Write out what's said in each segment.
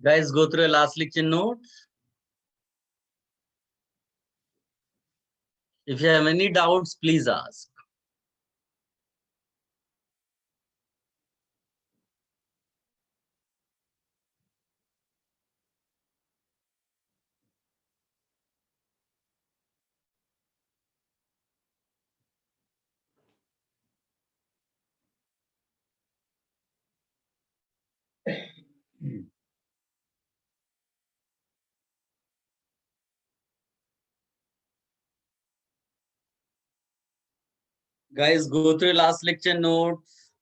Guys, go through your last lecture notes. If you have any doubts, please ask. Guys, go through your last lecture notes.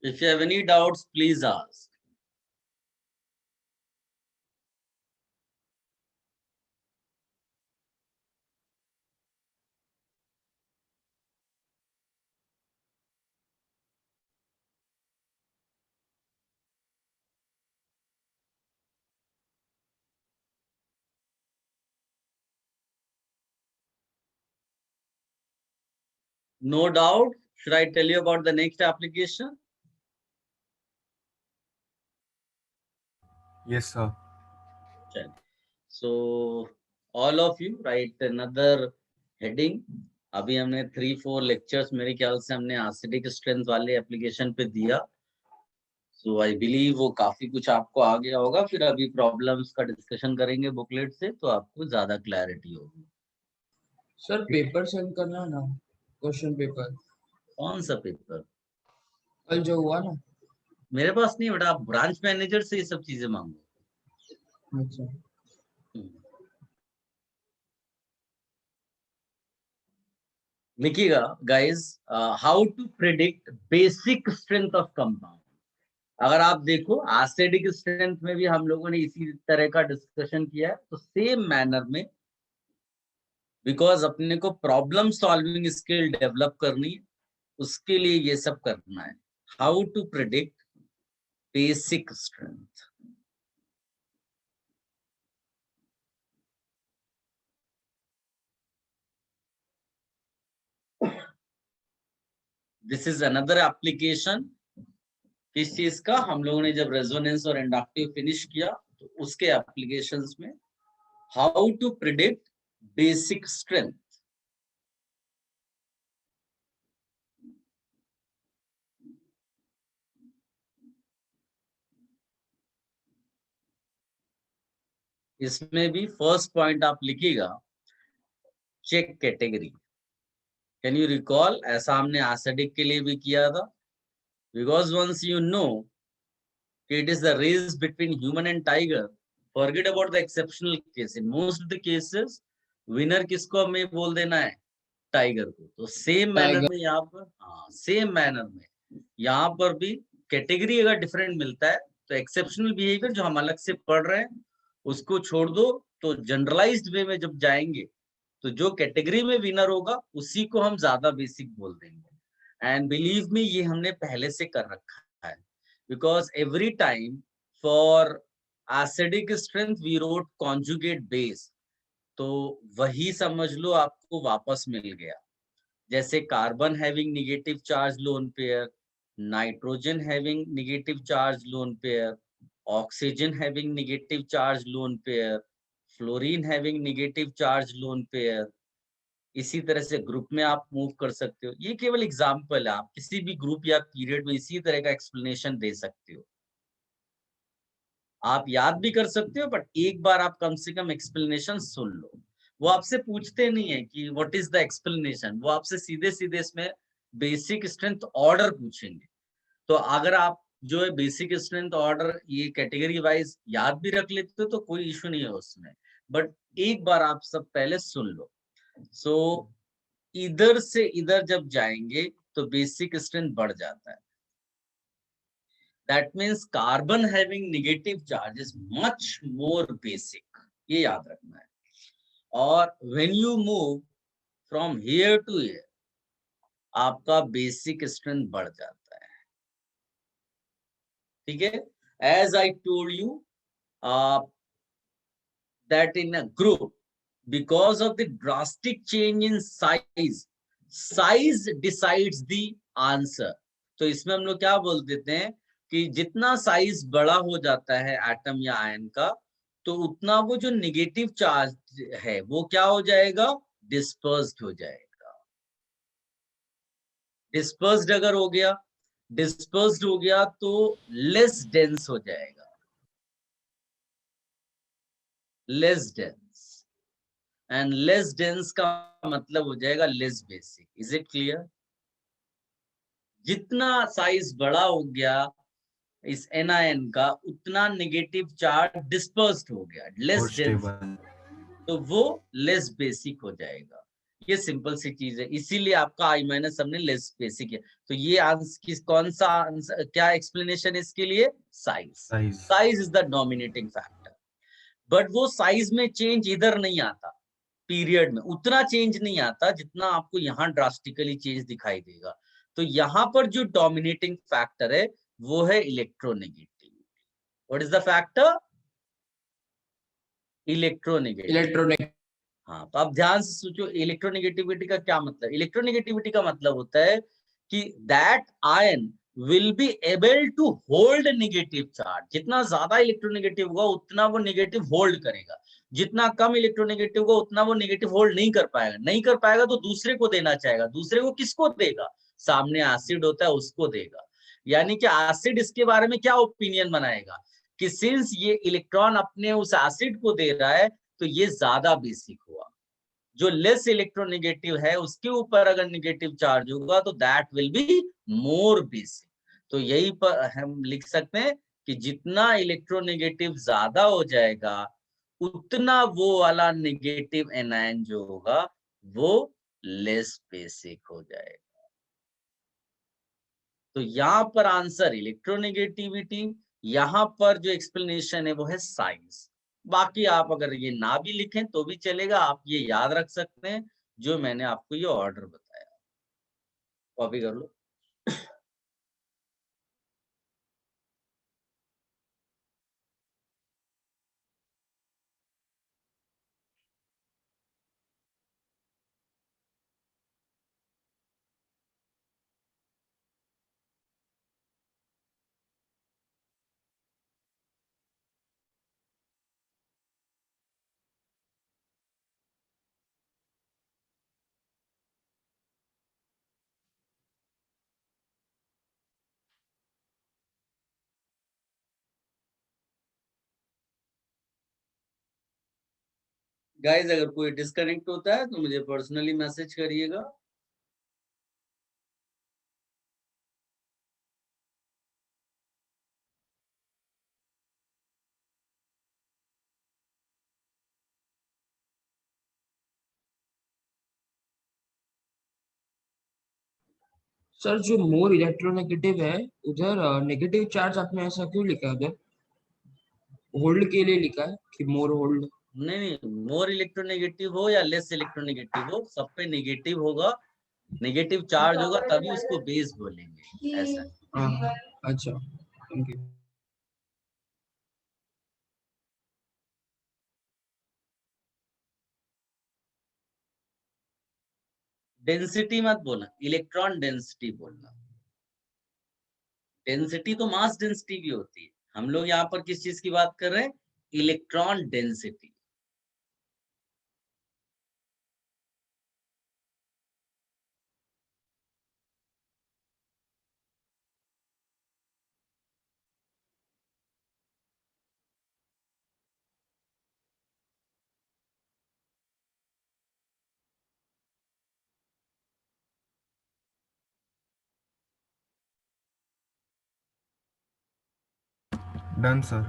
If you have any doubts, please ask. No doubt. Should I tell you about the next application? Yes, sir. So all of you write another heading. अभी हमने 3-4 lectures मेरे ख्याल से हमने acidic strength वाले application पे दिया. सो I believe वो काफी कुछ आपको आ गया होगा. फिर अभी प्रॉब्लम्स का डिस्कशन करेंगे बुकलेट से, तो आपको ज्यादा क्लैरिटी होगी. सर पेपर सेंड करना ना, क्वेश्चन पेपर. कौन सा पेपर? कल जो हुआ ना. मेरे पास नहीं बेटा, आप ब्रांच मैनेजर से ये सब चीजें मांगो. अच्छा. लिखिएगा guys, how to predict basic strength of compound. अगर आप देखो एसिडिक स्ट्रेंथ में भी हम लोगों ने इसी तरह का डिस्कशन किया है, तो सेम मैनर में, बिकॉज अपने को प्रॉब्लम सॉल्विंग स्किल डेवलप करनी है, उसके लिए ये सब करना है. How to predict basic strength. This is another application. किस चीज का? हम लोगों ने जब रेजोनेंस और इंडक्टिव फिनिश किया, तो उसके एप्लीकेशंस में how to predict basic strength. इसमें भी फर्स्ट पॉइंट आप लिखिएगा, check category. Can you recall? ऐसा हमने एसिडिक के लिए भी किया था. Because once you know it is the race between human and tiger, forget about the exceptional case. In most of the cases winner किसको हमें बोल देना है? टाइगर को. तो सेम मैनर में यहाँ पर, हाँ सेम मैनर में यहाँ पर भी कैटेगरी अगर डिफरेंट मिलता है, तो एक्सेप्शनल बिहेवियर जो हम अलग से पढ़ रहे हैं उसको छोड़ दो. तो जनरलाइज्ड वे में जब जाएंगे, तो जो कैटेगरी में विनर होगा उसी को हम ज्यादा बेसिक बोल देंगे. एंड बिलीव मी, ये हमने पहले से कर रखा है. Because every time for acidic strength we wrote conjugate base, तो वही समझ लो आपको वापस मिल गया. जैसे carbon having negative charge lone pair, nitrogen having negative charge lone pair, oxygen having negative charge lone pair, fluorine having negative charge lone pair. इसी तरह से ग्रुप में आप मूव कर सकते हो. ये केवल एग्जांपल है, आप किसी भी ग्रुप या पीरियड में इसी तरह का एक्सप्लेनेशन दे सकते हो. आप याद भी कर सकते हो, बट एक बार आप कम से कम एक्सप्लेनेशन सुन लो. वो आपसे पूछते नहीं है कि व्हाट इज द एक्सप्लेनेशन, वो आपसे सीधे सीधे इसमें बेसिक स्ट्रेंथ ऑर्डर पूछेंगे. तो अगर आप जो है बेसिक स्ट्रेंथ ऑर्डर ये कैटेगरी वाइज याद भी रख लेते हो तो कोई इशू नहीं है उसमें, बट एक बार आप सब पहले सुन लो. सो इधर से इधर जब जाएंगे तो बेसिक स्ट्रेंथ बढ़ जाता है. That means carbon having negative charge is much more basic. ये याद रखना है. और when you move from here to here, आपका बेसिक स्ट्रेंथ बढ़ जाता है. ठीक है? As I told you that in a group because of the drastic change in size decides the answer. तो इसमें हम लोग क्या बोल देते हैं कि जितना साइज बड़ा हो जाता है एटम या आयन का, तो उतना वो जो नेगेटिव चार्ज है वो क्या हो जाएगा, डिस्पर्स्ड हो जाएगा। डिस्पर्स्ड अगर हो गया, डिस्पर्स्ड हो गया तो लेस डेंस हो जाएगा, less dense, and less dense का मतलब हो जाएगा less basic. Is it clear? जितना साइज बड़ा हो गया इस NiN का, उतना नेगेटिव चार्ज डिस्पर्स्ड हो गया, और लेस डेंस, स्टेबल। तो वो लेस बेसिक हो जाएगा। ये सिंपल सी चीज है, इसीलिए आपका I माइनस हमने लेस बेसिक है। तो ये आंसर कौन सा आंसर, क्या एक्सप्लेनेशन इसके लिए? Size. Size is the dominating factor. But वो साइज में चेंज इधर नहीं आता, पीरियड में उतना चेंज नहीं आता जितना आपको यहाँ ड्रास्टिकली चेंज दिखाई देगा। तो यहाँ पर जो डोमिनेटिंग फैक्टर है वो है electronegativity. What is the factor? Electronegativity. हाँ, तो आप ध्यान से सोचो, इलेक्ट्रोनेगेटिविटी का क्या मतलब? इलेक्ट्रोनेगेटिविटी का मतलब होता है कि that ion will be able to hold negative charge. जितना ज्यादा इलेक्ट्रोनेगेटिव होगा उतना वो नेगेटिव होल्ड करेगा, जितना कम इलेक्ट्रोनेगेटिव होगा उतना वो नेगेटिव होल्ड नहीं कर पाएगा। नहीं कर पाएगा तो दूसरे को देना चाहेगा। दूसरे को किसको देगा? सामने एसिड होता है उसको देगा। यानी कि एसिड इसके बारे में क्या ओपिनियन बनाएगा कि सिंस ये इलेक्ट्रॉन अपने उस एसिड को दे रहा है तो ये ज्यादा बेसिक हुआ। जो लेस इलेक्ट्रोनेगेटिव है उसके ऊपर अगर नेगेटिव चार्ज होगा तो that will be more basic. तो यही पर हम लिख सकते हैं कि जितना इलेक्ट्रोनेगेटिव ज्यादा हो जाएगा उतना वो वाला नेगेटिव एनायन जो होगा वो लेस बेसिक हो जाएगा। तो यहाँ पर आंसर इलेक्ट्रोनेगेटिविटी, यहाँ पर जो एक्सप्लेनेशन है वो है साइंस। बाकी आप अगर ये ना भी लिखें तो भी चलेगा, आप ये याद रख सकते हैं जो मैंने आपको ये ऑर्डर बताया। कॉपी कर लो। गाइस अगर कोई डिस्कनेक्ट होता है तो मुझे पर्सनली मैसेज करिएगा। सर जो मोर इलेक्ट्रोनेगेटिव है उधर नेगेटिव चार्ज आपने ऐसा क्यों लिखा है? उधर होल्ड के लिए लिखा है कि मोर होल्ड? नहीं नहीं, मोर इलेक्ट्रोनेगेटिव हो या लेस इलेक्ट्रोनेगेटिव हो, सब पे नेगेटिव होगा, नेगेटिव चार्ज होगा तभी उसको बेस बोलेंगे, ऐसा। अच्छा, थैंक यू। डेंसिटी मत बोलना, इलेक्ट्रॉन डेंसिटी बोलना। डेंसिटी तो मास डेंसिटी भी होती है, हम लोग यहाँ पर किस चीज की बात कर रहे हैं? Electron density. Done sir.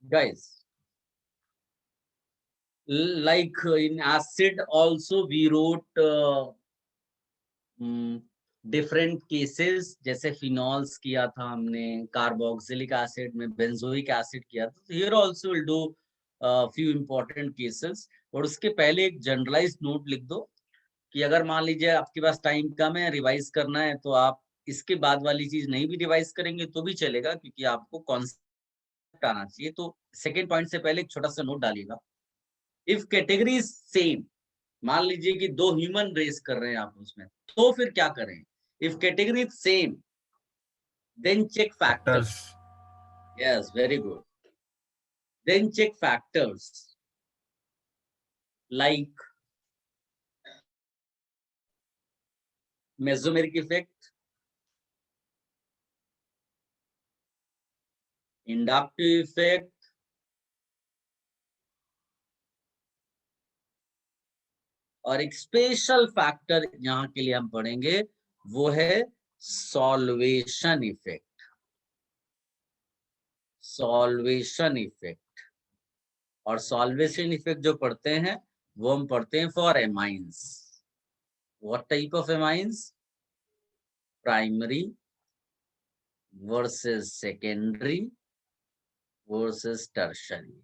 Guys, like in acid also we wrote different cases, जैसे फिनॉल्स किया था हमने, कार्बोक्सिलिक एसिड में बेंजोइक एसिड किया था। तो here also will do few important cases. और उसके पहले एक जनरलाइज्ड नोट लिख दो कि अगर मान लीजिए आपके पास टाइम कम है, रिवाइज करना है, तो आप इसके बाद वाली चीज नहीं भी रिवाइज करेंगे तो भी चलेगा, क्योंकि आपको कॉन्सेप्ट आना चाहिए। तो सेकेंड पॉइंट से पहले एक छोटा सा नोट डालिएगा। इफ कैटेगरी इज सेम, मान लीजिए कि दो ह्यूमन रेस कर रहे हैं आप उसमें, तो फिर क्या करें? If category is same, then check factors. Factors. Yes, very good. Then check factors like mesomeric effect, inductive effect, और एक स्पेशल फैक्टर यहाँ के लिए हम पढ़ेंगे, वो है सॉल्वेशन इफेक्ट। सॉल्वेशन इफेक्ट, और सॉल्वेशन इफेक्ट जो पढ़ते हैं वो हम पढ़ते हैं for amines. What type of amines? Primary versus secondary versus tertiary.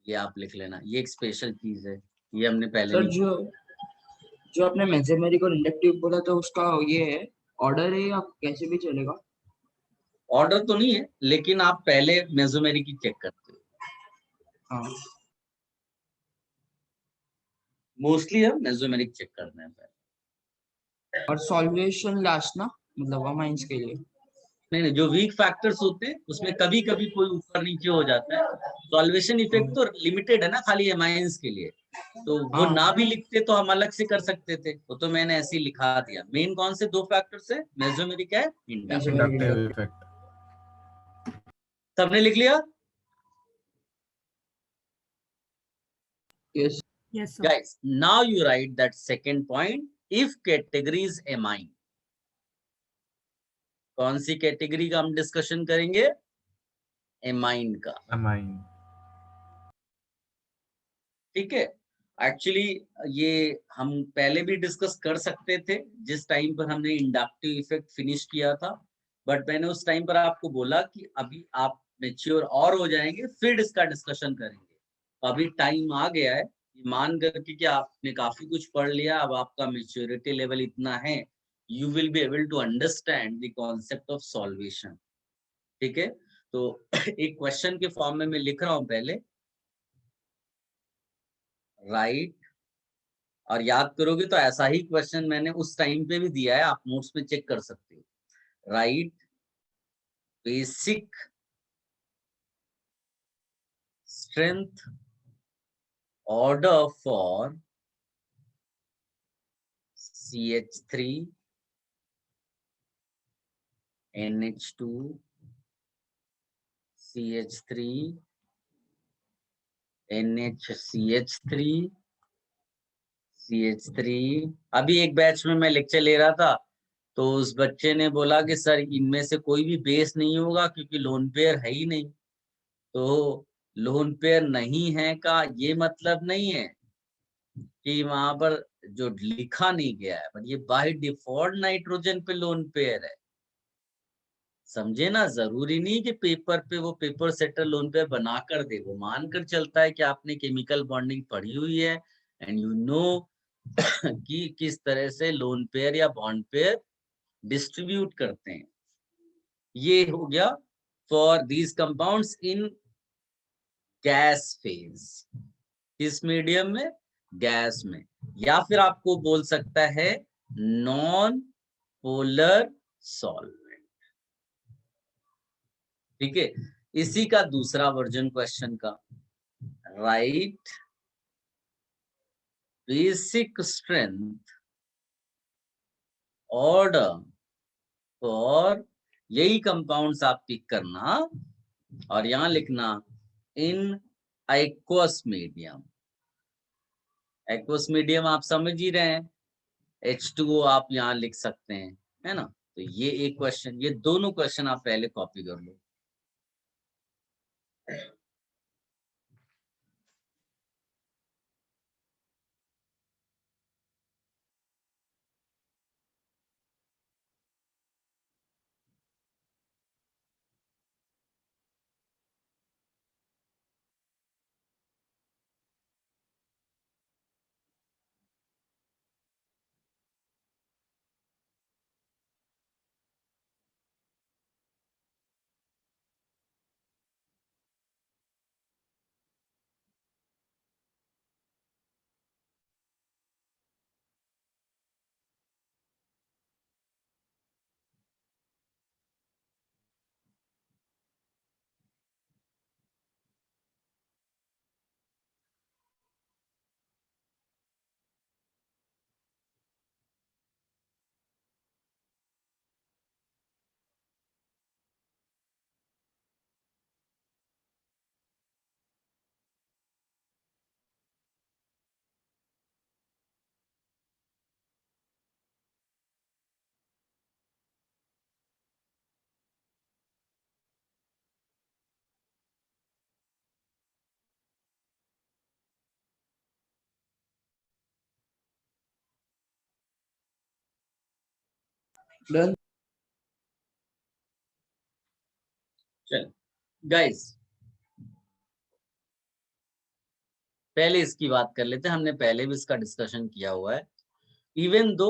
ये आप लिख लेना, ये एक स्पेशल चीज है, ये हमने पहले सर नहीं। जो जो आपने मेसेमेरिक और इंडक्टिव बोला तो उसका ये है ऑर्डर है या कैसे भी चलेगा? ऑर्डर तो नहीं है, लेकिन आप पहले मेसोमेरी की चेक करते हो। हाँ, मोस्टली हम मेसोमेरिक चेक करते हैं पहले। और सॉल्वेशन लास्ट ना, मतलब अमाइंस के लिए। नहीं, जो वीक फैक्टर्स होते हैं उसमें कभी कभी कोई ऊपर नीचे हो जाता है। सॉल्वेशन इफेक्ट तो लिमिटेड है ना, खाली एमाइंस के लिए। तो वो हाँ, ना भी लिखते तो हम अलग से कर सकते थे, वो तो मैंने ऐसे ही लिखा दिया। मेन कौन से दो फैक्टर्स है? मेसोमेरिक है, इंडक्टिव। मेसेमेरिक Inductive inductive. effect. सबने लिख लिया? Yes. Yes, sir. Guys, now you write that second point. If category is amine, कौन सी कैटेगरी का हम डिस्कशन करेंगे? एमाइन का। Amine. ठीक है। एक्चुअली ये हम पहले भी डिस्कस कर सकते थे, जिस टाइम पर हमने इंडक्टिव इफेक्ट फिनिश किया था, बट मैंने उस टाइम पर आपको बोला कि अभी आप मेच्योर और हो जाएंगे फिर इसका डिस्कशन करेंगे। अभी टाइम आ गया है, मान करके कि आपने काफी कुछ पढ़ लिया, अब आपका मेच्योरिटी लेवल इतना है, you will be able to understand the concept of solvation. ठीक है, तो एक क्वेश्चन के फॉर्म में मैं लिख रहा हूं पहले। राइट, और याद करोगे तो ऐसा ही क्वेश्चन मैंने उस टाइम पे भी दिया है, आप नोट्स में चेक कर सकते हो। Right basic strength order for CH3 NH2 CH3 NHCH3 CH3। अभी एक बैच में मैं लेक्चर ले रहा था, तो उस बच्चे ने बोला कि सर इनमें से कोई भी बेस नहीं होगा क्योंकि लोन पेयर है ही नहीं। तो लोन पेयर नहीं है का ये मतलब नहीं है कि वहां पर जो लिखा नहीं गया है, पर ये बाय डिफॉल्ट नाइट्रोजन पे लोन पेयर है। समझे ना, जरूरी नहीं कि पेपर पे वो पेपर सेटर लोन पेयर बना कर दे, वो मानकर चलता है कि आपने केमिकल बॉन्डिंग पढ़ी हुई है एंड यू नो कि किस तरह से लोन पेयर या बॉन्ड पेयर डिस्ट्रीब्यूट करते हैं। ये हो गया for these compounds in gas phase. किस मीडियम में? गैस में। या फिर आपको बोल सकता है नॉन पोलर सॉल्वेंट। ठीक है, इसी का दूसरा वर्जन क्वेश्चन का। Right basic strength order for, यही कंपाउंड्स आप पिक करना और यहां लिखना इन एक्वस मीडियम। एक्वस मीडियम आप समझ ही रहे हैं, H2O आप यहाँ लिख सकते हैं, है ना। तो ये एक क्वेश्चन, ये दोनों क्वेश्चन आप पहले कॉपी कर लो। डन। चल गाइस, पहले इसकी बात कर लेते हैं। हमने पहले भी इसका डिस्कशन किया हुआ है, इवन दो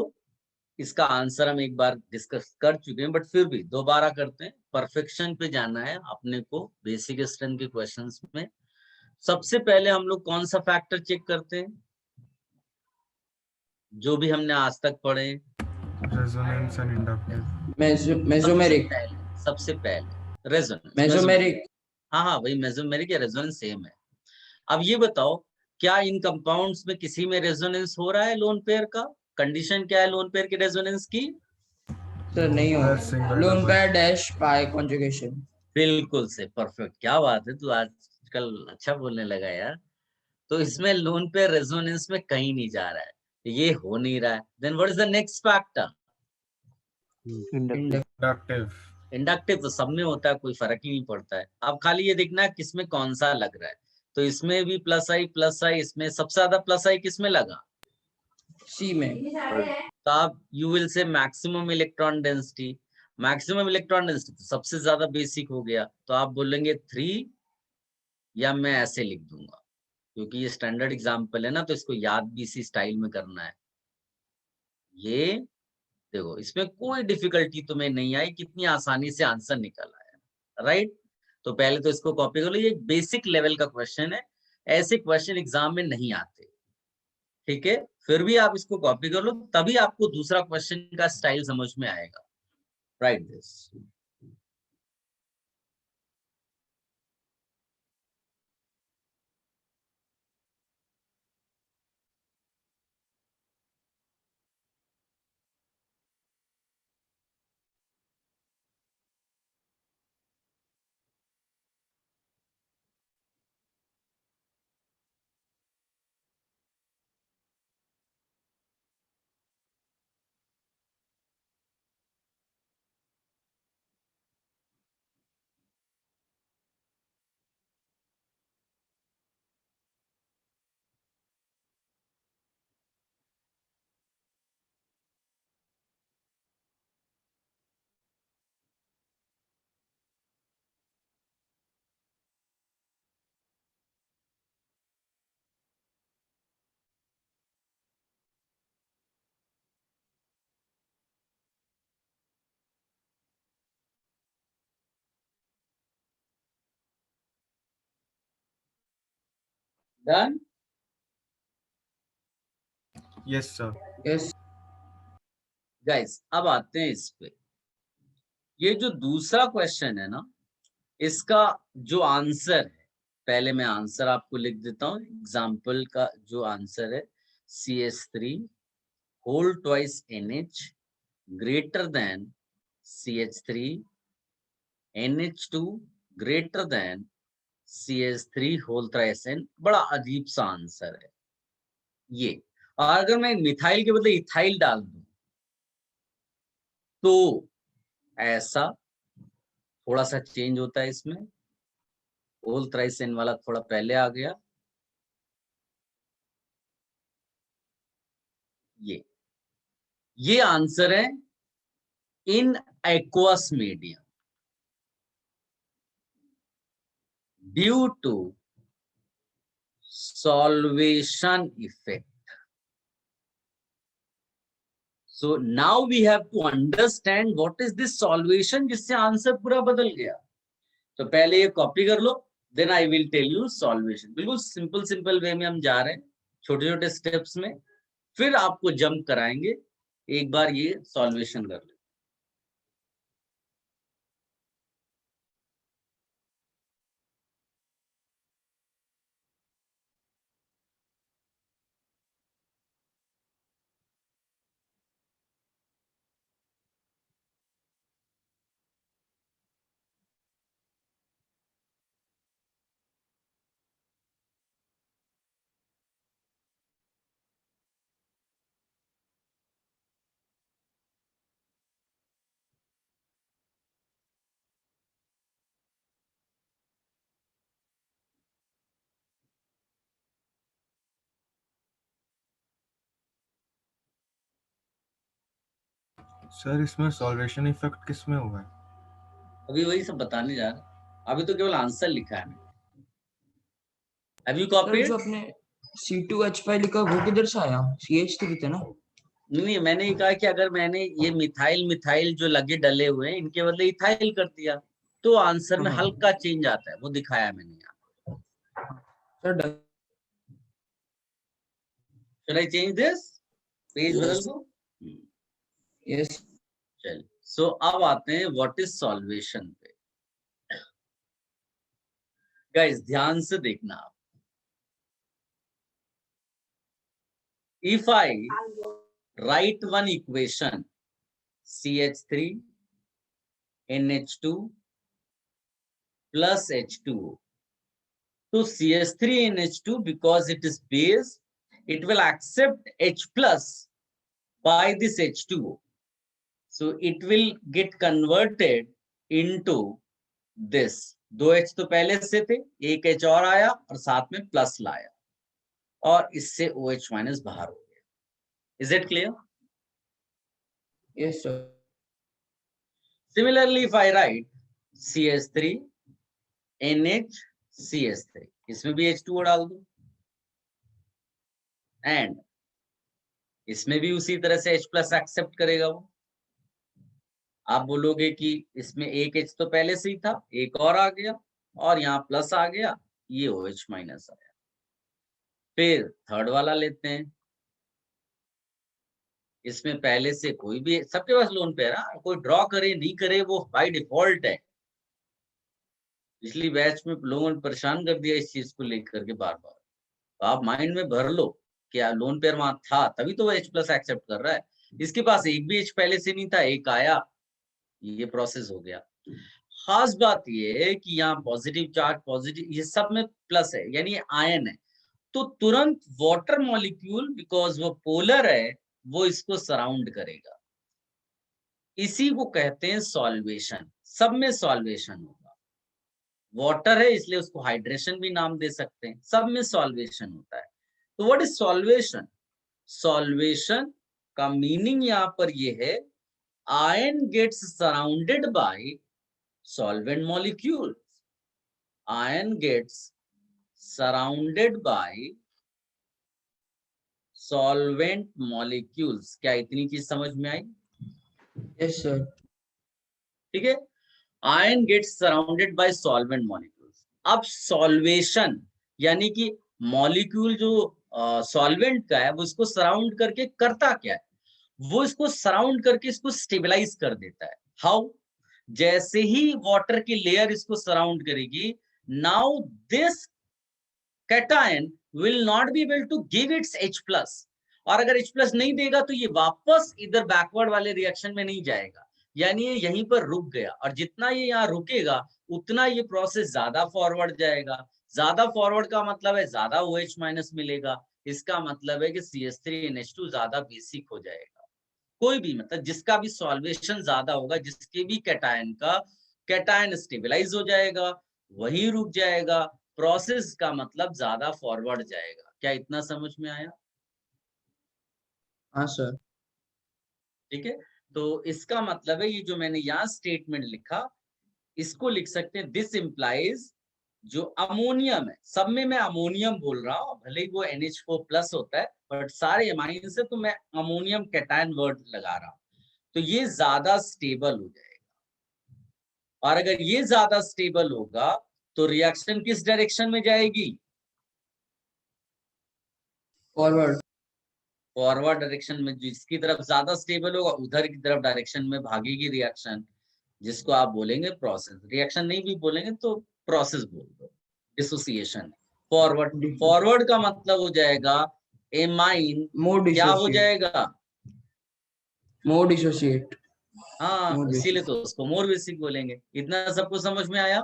इसका आंसर हम एक बार डिस्कस कर चुके हैं, बट फिर भी दोबारा करते हैं। परफेक्शन पे जाना है अपने को बेसिक स्ट्रेंथ के क्वेश्चंस में। सबसे पहले हम लोग कौन सा फैक्टर चेक करते हैं, जो भी हमने आज तक पढ़े? Resonance and inductive. मेसोमेरिक। सबसे पहले रेजोनेंस। मेसोमेरिक। हाँ हाँ, वही मेसोमेरिक या रेजोनेंस सेम है। अब ये बताओ, क्या इन कंपाउंड्स में किसी में रेजोनेंस हो रहा है लोन पेयर का? कंडीशन क्या है लोन पेयर के रेजोनेंस की? सर नहीं होगा, लोन पेयर डैश पाई कॉन्जुगेशन। बिल्कुल से परफेक्ट, क्या बात है, तू आजकल अच्छा बोलने लगा यार। तो इसमें लोन पेयर रेजोनेंस में कहीं नहीं जा रहा है, ये हो नहीं रहा है। Then what is the next factor? Inductive. Inductive तो सब में होता है, कोई फर्क ही नहीं पड़ता है। अब खाली ये देखना है किसमें कौन सा लग रहा है। तो इसमें भी प्लस आई, इसमें सबसे ज्यादा प्लस आई किसमें लगा? सी में। तो आप you will say maximum electron density. Maximum electron density तो सबसे ज्यादा बेसिक हो गया, तो आप बोलेंगे 3, या मैं ऐसे लिख दूंगा क्योंकि ये स्टैंडर्ड एग्जाम्पल है ना, तो इसको याद भी इसी स्टाइल में करना है। ये देखो, इसमें कोई डिफिकल्टी तुम्हें नहीं आई, कितनी आसानी से आंसर निकल आया, राइट? तो पहले तो इसको कॉपी कर लो, ये बेसिक लेवल का क्वेश्चन है, ऐसे क्वेश्चन एग्जाम में नहीं आते, ठीक है? फिर भी आप इसको कॉपी कर लो, तभी आपको दूसरा क्वेश्चन का स्टाइल समझ में आएगा। Right this. Done. Yes sir. Yes. Guys अब आते हैं इस पे। ये जो दूसरा क्वेश्चन है ना, इसका जो आंसर है, पहले मैं आंसर आपको लिख देता हूँ। एग्जाम्पल का जो आंसर है, CH3 whole twice NH greater than CH3, NH2 greater than CH3 whole thrice N। बड़ा अजीब सा आंसर है ये। और अगर मैं मिथाइल के बदले इथाइल डाल दूं तो ऐसा थोड़ा सा चेंज होता है इसमें, होल थ्राइस N वाला थोड़ा पहले आ गया। ये आंसर है in aqueous medium due to solvation effect. So now we have to understand what is this solvation जिससे आंसर पूरा बदल गया। तो पहले ये कॉपी कर लो, then I will tell you solvation. बिल्कुल सिंपल सिंपल वे में हम जा रहे हैं, छोटे छोटे स्टेप्स में, फिर आपको जंप कराएंगे। एक बार ये सॉल्वेशन कर लो। सर इसमें सॉल्वेशन इफेक्ट किस में हुआ है? अभी वही सब बताने जा रहे हैं। अभी तो केवल आंसर लिखा है मैंने। Have you sir copied? जो अपने C2H5 लिखा वो किधर से आया? CH3 थे ना? नहीं, मैंने ये कहा कि अगर मैंने ये मिथाइल जो लगे डले हुए हैं इनके बदले इथाइल कर दिया तो आंसर में हाँ। हल्का चेंज आता है, वो दिखाया मैंने यहाँ। Sir Should I change this? Page बदल दो। यस चल, सो अब आते हैं व्हाट इज सॉल्वेशन पे। गाइस ध्यान से देखना आप। If I right one equation CH3 NH2 plus H2O, so CH3 NH2 because it is base, it will accept H plus by this H2O, so it will get converted into this। दो H तो पहले से थे, एक H और आया और साथ में प्लस लाया और इससे OH माइनस बाहर हो गया। Is it clear? Yes sir. Similarly, if I write CH3 NHCH3, इसमें भी H2O डाल दो एंड इसमें भी उसी तरह से H प्लस एक्सेप्ट करेगा वो। आप बोलोगे कि इसमें एक H तो पहले से ही था, एक और आ गया और यहाँ प्लस आ गया, ये OH माइनस आया। फिर थर्ड वाला लेते हैं, इसमें पहले से कोई भी, सबके पास लोन पेयर है, कोई ड्रॉ करे नहीं करे वो बाय डिफॉल्ट है। पिछली बैच में लोगों ने परेशान कर दिया इस चीज को लेकर के बार बार। तो आप माइंड में भर लो क्या लोन पेयर वहां था तभी तो वो H प्लस एक्सेप्ट कर रहा है। इसके पास एक भी H पहले से नहीं था, एक आया, ये प्रोसेस हो गया। खास बात ये है कि यहाँ पॉजिटिव चार्ज, पॉजिटिव, ये सब में प्लस है यानी आयन है, तो तुरंत वाटर मॉलिक्यूल बिकॉज वो पोलर है वो इसको सराउंड करेगा। इसी को कहते हैं सॉल्वेशन। सब में सॉल्वेशन होगा। वाटर है इसलिए उसको हाइड्रेशन भी नाम दे सकते हैं, सब में सॉल्वेशन होता है। तो व्हाट इज सॉल्वेशन? सॉल्वेशन का मीनिंग यहाँ पर ये है, ion gets surrounded by solvent molecules, ion gets surrounded by solvent molecules। क्या इतनी चीज समझ में आई? Yes sir. ठीक है, ion gets surrounded by solvent molecules. अब सॉल्वेशन यानी कि मॉलिक्यूल जो सॉल्वेंट का है वो इसको सराउंड करके करता क्या है, वो इसको सराउंड करके इसको स्टेबलाइज कर देता है। हाउ? जैसे ही वाटर की लेयर इसको सराउंड करेगी, now this cation will not be able to give its H plus, और अगर H प्लस नहीं देगा तो ये वापस इधर बैकवर्ड वाले रिएक्शन में नहीं जाएगा, यानी ये यहीं पर रुक गया। और जितना ये यहाँ रुकेगा उतना ये प्रोसेस ज्यादा फॉरवर्ड जाएगा। ज्यादा फॉरवर्ड का मतलब है ज्यादा OH माइनस मिलेगा। इसका मतलब है कि CH3NH2 ज्यादा बेसिक हो जाएगा। कोई भी मतलब जिसका भी सॉल्वेशन ज्यादा होगा, जिसके भी कैटायन का, कैटायन स्टेबलाइज हो जाएगा, वहीं रुक जाएगा। प्रोसेस का मतलब ज्यादा फॉरवर्ड जाएगा। क्या इतना समझ में आया? हाँ सर। ठीक है, तो इसका मतलब है ये जो मैंने यहाँ स्टेटमेंट लिखा, इसको लिख सकते हैं दिस इम्प्लाइज, जो अमोनियम है, सब में मैं अमोनियम बोल रहा हूँ, भले ही वो NH4 प्लस होता है बट सारे एमाइन से तो मैं अमोनियम कैटायन वर्ड लगा रहा हूँ। तो ये ज्यादा स्टेबल हो जाएगा, और अगर ये ज्यादा स्टेबल होगा तो रिएक्शन किस डायरेक्शन में जाएगी? फॉरवर्ड। फॉरवर्ड डायरेक्शन में। जिसकी तरफ ज्यादा स्टेबल होगा उधर की तरफ डायरेक्शन में भागेगी रिएक्शन, जिसको आप बोलेंगे प्रोसेस। रिएक्शन नहीं भी बोलेंगे तो प्रोसेस बोल दो, डिसोसिएशन। फॉरवर्ड, फॉरवर्ड का मतलब हो जाएगा एमाइन मोर क्या हो डिसोसिएट। जाएगा? मोर डिसोसिएट। हाँ, मोर इसीलिए बेसिक। तो उसको मोर बेसिक बोलेंगे। इतना सबको समझ में आया?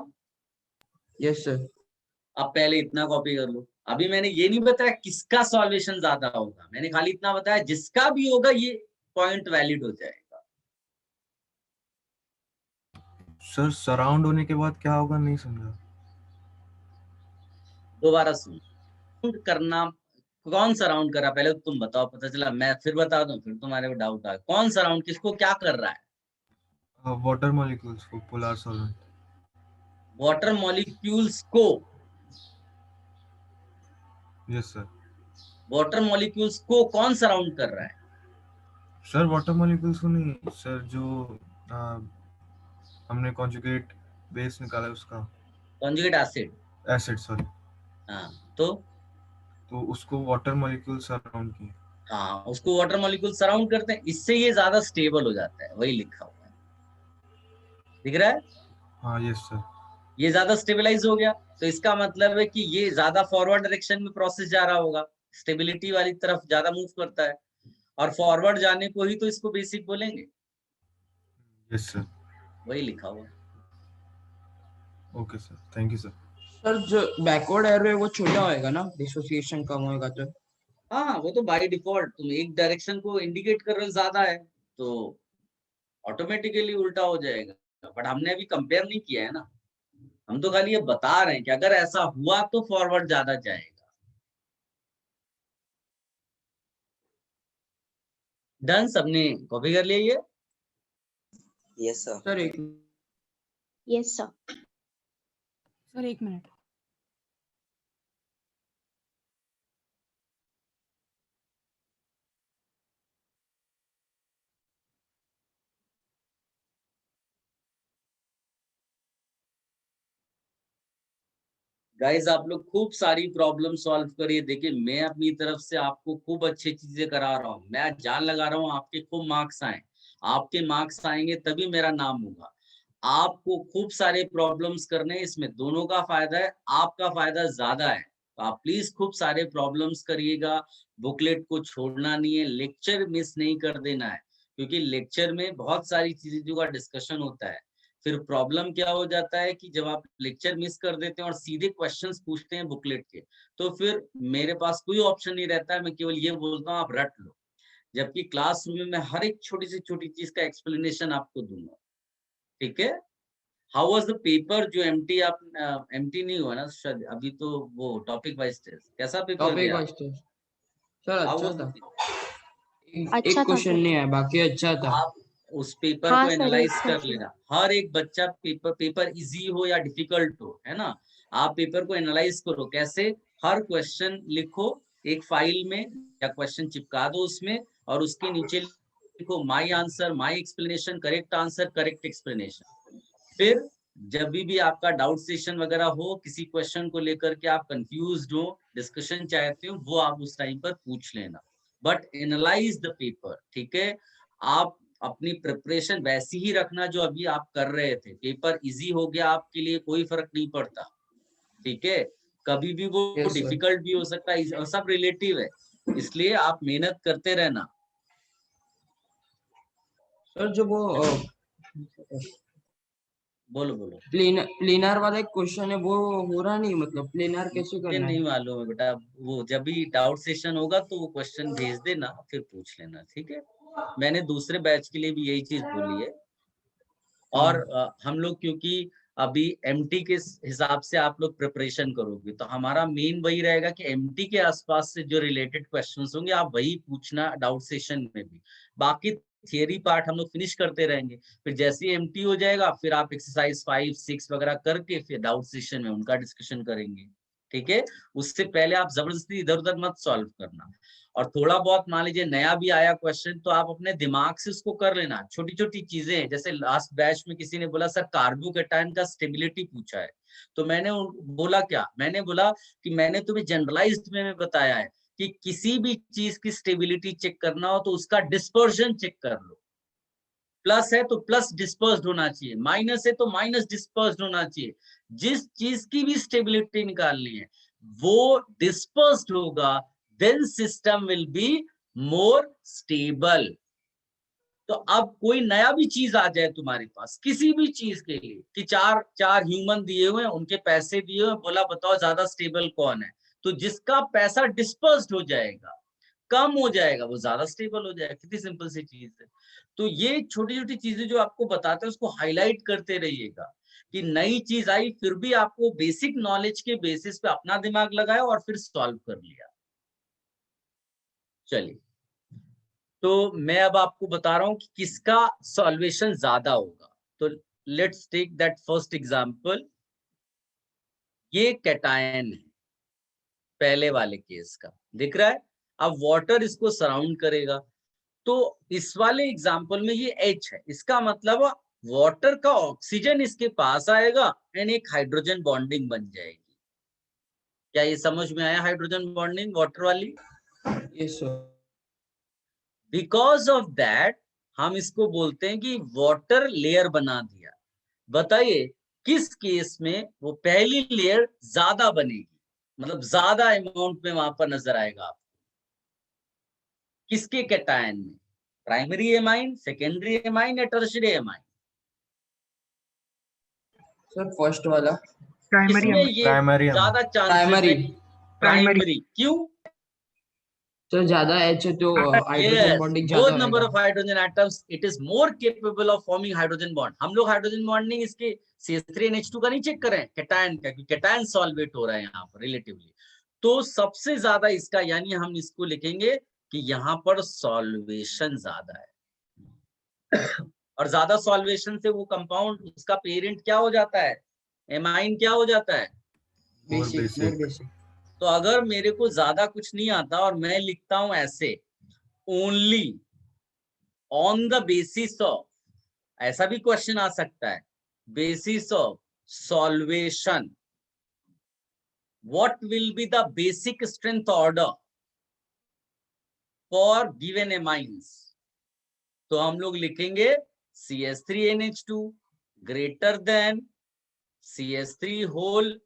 Yes sir. अब पहले इतना कॉपी कर लो। अभी मैंने ये नहीं बताया किसका सॉल्वेशन ज्यादा होगा, मैंने खाली इतना बताया जिसका भी होगा ये पॉइंट वैलिड हो जाएगा। सर सराउंड होने के बाद क्या होगा, नहीं समझा। दोबारा सुन, करना कौन सराउंड कर रहा है पहले तुम बताओ, पता चला मैं फिर बता दूं, फिर तुम्हारे को डाउट आ, कौन सराउंड किसको क्या कर रहा है? वाटर मॉलिक्यूल्स को पोलर सॉल्वेंट। वाटर मॉलिक्यूल्स को, यस सर। वाटर मॉलिक्यूल्स को कौन सराउंड कर रहा है? सर वाटर मॉलिक्यूल्स को नहीं सर, जो हमने कॉन्जुगेट बेस निकाला है उसका, कॉन्जुगेट एसिड। एसिड सॉरी, हाँ तो उसको वाटर मॉलिक्यूल सराउंड किए। हाँ, उसको वाटर मॉलिक्यूल सराउंड करते हैं, इससे ये ज्यादा स्टेबल हो जाता है, वही लिखा हुआ है, दिख रहा है? हाँ यस सर। ये ज्यादा स्टेबलाइज हो गया, तो इसका मतलब है कि ये ज्यादा फॉरवर्ड डायरेक्शन में प्रोसेस जा रहा होगा, स्टेबिलिटी वाली तरफ ज्यादा मूव करता है, और फॉरवर्ड जाने को ही तो इसको बेसिक बोलेंगे, यस सर। वही लिखा हुआ है। Okay sir, thank you sir. Sir जो बैकवर्ड एरो है वो छोटा होएगा ना, डिसोसिएशन कम होएगा तो? हाँ, वो तो बाय डिफॉल्ट तुम एक डायरेक्शन को इंडिकेट कर रहे हो ज्यादा है तो ऑटोमेटिकली उल्टा हो जाएगा, बट हमने अभी कंपेयर नहीं किया है ना, हम तो खाली ये बता रहे हैं कि अगर ऐसा हुआ तो फॉरवर्ड ज्यादा जाएगा। डन, सबने कॉपी कर लिया ये? Yes sir. सर एक यस सर। सर एक मिनट। गाइस आप लोग खूब सारी प्रॉब्लम सॉल्व करिए, देखिए मैं अपनी तरफ से आपको खूब अच्छी चीजें करा रहा हूँ, मैं जान लगा रहा हूँ आपके खूब मार्क्स आए, आपके मार्क्स आएंगे तभी मेरा नाम होगा। आपको खूब सारे प्रॉब्लम्स करने, इसमें दोनों का फायदा है, आपका फायदा ज्यादा है, तो आप प्लीज खूब सारे प्रॉब्लम्स करिएगा, बुकलेट को छोड़ना नहीं है, लेक्चर मिस नहीं कर देना है, क्योंकि लेक्चर में बहुत सारी चीजों का डिस्कशन होता है। फिर प्रॉब्लम क्या हो जाता है कि जब आप लेक्चर मिस कर देते हैं और सीधे क्वेश्चंस पूछते हैं बुकलेट के, तो फिर मेरे पास कोई ऑप्शन नहीं रहता है, मैं केवल ये बोलता हूँ आप रट लो, जबकि क्लासरूम में मैं हर एक छोटी से छोटी चीज का एक्सप्लेनेशन आपको दूंगा, ठीक है? हाउ वाज द पेपर जो एमटी आप एमटी नहीं हुआ ना शायद अभी, तो वो टॉपिक वाइज टेस्ट कैसा पेपर टॉपिक गया? वाइज टेस्ट सर हाउ अच्छा वाज था, अच्छा एक था क्वेश्चन सर। नहीं है, बाकी अच्छा था। आप उस पेपर हाँ को सर, एनालाइज एक कर क्वेश्चन। लेना, हर एक बच्चा पेपर इजी हो या डिफिकल्ट हो, है ना, आप पेपर को एनालाइज करो, कैसे? हर क्वेश्चन लिखो एक फाइल में या क्वेश्चन चिपका दो उसमें, और उसके नीचे लिखो my answer, my explanation, correct answer, correct explanation. फिर जब भी आपका डाउट सेशन वगैरह हो, किसी क्वेश्चन को लेकर के आप कंफ्यूज्ड हो, डिस्कशन चाहते हो, वो आप उस टाइम पर पूछ लेना, बट एनालाइज द पेपर, ठीक है? आप अपनी प्रिपरेशन वैसी ही रखना जो अभी आप कर रहे थे, पेपर इजी हो गया आपके लिए कोई फर्क नहीं पड़ता, ठीक है? कभी भी वो यस सर। डिफिकल्ट भी हो सकता है, और सब रिलेटिव है, इसलिए आप मेहनत करते रहना। सर जो वो बोलो बोलो। प्लेनर वाला एक क्वेश्चन है वो हो रहा नहीं, मतलब प्लेनर कैसे मुझे करना नहीं है? मालूम है बेटा, वो जब भी डाउट सेशन होगा तो वो क्वेश्चन भेज देना, फिर पूछ लेना, ठीक है? मैंने दूसरे बैच के लिए भी यही चीज बोली है। और हम लोग क्योंकि अभी एमटी के हिसाब से आप लोग प्रिपरेशन करोगे, तो हमारा मेन वही रहेगा कि एमटी के आसपास से जो रिलेटेड क्वेश्चंस होंगे आप वही पूछना डाउट सेशन में भी, बाकी थियरी पार्ट हम लोग फिनिश करते रहेंगे, फिर जैसे ही एमटी हो जाएगा फिर आप एक्सरसाइज 5, 6 वगैरह करके फिर डाउट सेशन में उनका डिस्कशन करेंगे, ठीक है? उससे पहले आप जबरदस्ती इधर उधर मत सॉल्व करना, और थोड़ा बहुत मान लीजिए नया भी आया क्वेश्चन तो आप अपने दिमाग से उसको कर लेना, छोटी छोटी चीजें, जैसे लास्ट बैच में किसी ने बोला सर कार्बोकैटायन का स्टेबिलिटी पूछा है, तो मैंने बोला क्या, मैंने बोला कि मैंने तुम्हें जनरलाइज्ड में बताया है कि किसी भी चीज की स्टेबिलिटी चेक करना हो तो उसका डिस्पर्जन चेक कर लो, प्लस है तो प्लस डिस्पर्स्ड होना चाहिए, माइनस है तो माइनस डिस्पर्स्ड होना चाहिए, जिस चीज की भी स्टेबिलिटी निकालनी है वो डिस्पर्स्ड होगा, then system will be more stable। तो अब कोई नया भी चीज आ जाए तुम्हारे पास किसी भी चीज के लिए, कि चार चार ह्यूमन दिए हुए हैं, उनके पैसे दिए हुए हैं, बोला बताओ ज्यादा स्टेबल कौन है, तो जिसका पैसा डिस्पर्स्ड हो जाएगा, कम हो जाएगा, वो ज्यादा स्टेबल हो जाएगा, कितनी सिंपल सी चीज है। तो ये छोटी छोटी चीजें जो आपको बताते हैं उसको हाईलाइट करते रहिएगा, कि नई चीज आई फिर भी आपको बेसिक नॉलेज के बेसिस पे अपना दिमाग लगाया और फिर सॉल्व कर लिया। चलिए, तो मैं अब आपको बता रहा हूं कि किसका सॉल्वेशन ज्यादा होगा। तो let's take that first example. ये कैटायन है पहले वाले केस का, दिख रहा है। अब वाटर इसको सराउंड करेगा, तो इस वाले एग्जांपल में ये H है, इसका मतलब वाटर का ऑक्सीजन इसके पास आएगा एंड एक हाइड्रोजन बॉन्डिंग बन जाएगी। क्या ये समझ में आया हाइड्रोजन बॉन्डिंग वाटर वाली? Yes sir. Because of that हम इसको बोलते हैं कि वाटर लेयर बना दिया। बताइए किस केस में वो पहली लेयर ज्यादा बनेगी, मतलब ज्यादा अमाउंट में वहां पर नजर आएगा आपको? किसके कैटायन में? प्राइमरी एमाइन, सेकेंडरी एमाइन या टर्शियरी एमाइन? सर फर्स्ट वाला। प्राइमरी इसमें ये प्राइमरी ज्यादा चांसेस प्राइमरी। है। प्राइमरी क्यों? सर ज्यादा H है तो हाइड्रोजन Yes, बॉन्डिंग both ज्यादा number होएगा। of hydrogen atoms, it is more capable of forming hydrogen bond. हम लोग हाइड्रोजन बॉन्डिंग इसके CH3NH2 का नहीं चेक कर रहे हैं, कैटायन का, क्योंकि कैटायन सॉल्वेट हो रहा है यहाँ पर रिलेटिवली। तो सबसे ज्यादा इसका, यानी हम इसको लिखेंगे कि यहाँ पर सॉल्वेशन ज्यादा है। और ज्यादा सॉल्वेशन से वो कंपाउंड, उसका पेरेंट क्या हो जाता है? एमाइन क्या हो जाता है? Basic, basic. मोर बेसिक। तो अगर मेरे को ज्यादा कुछ नहीं आता और मैं लिखता हूं ऐसे, only on the basis of, ऐसा भी क्वेश्चन आ सकता है, basis of solvation, what will be the basic strength order for given amines? तो हम लोग लिखेंगे CH3NH2 greater than CH3 whole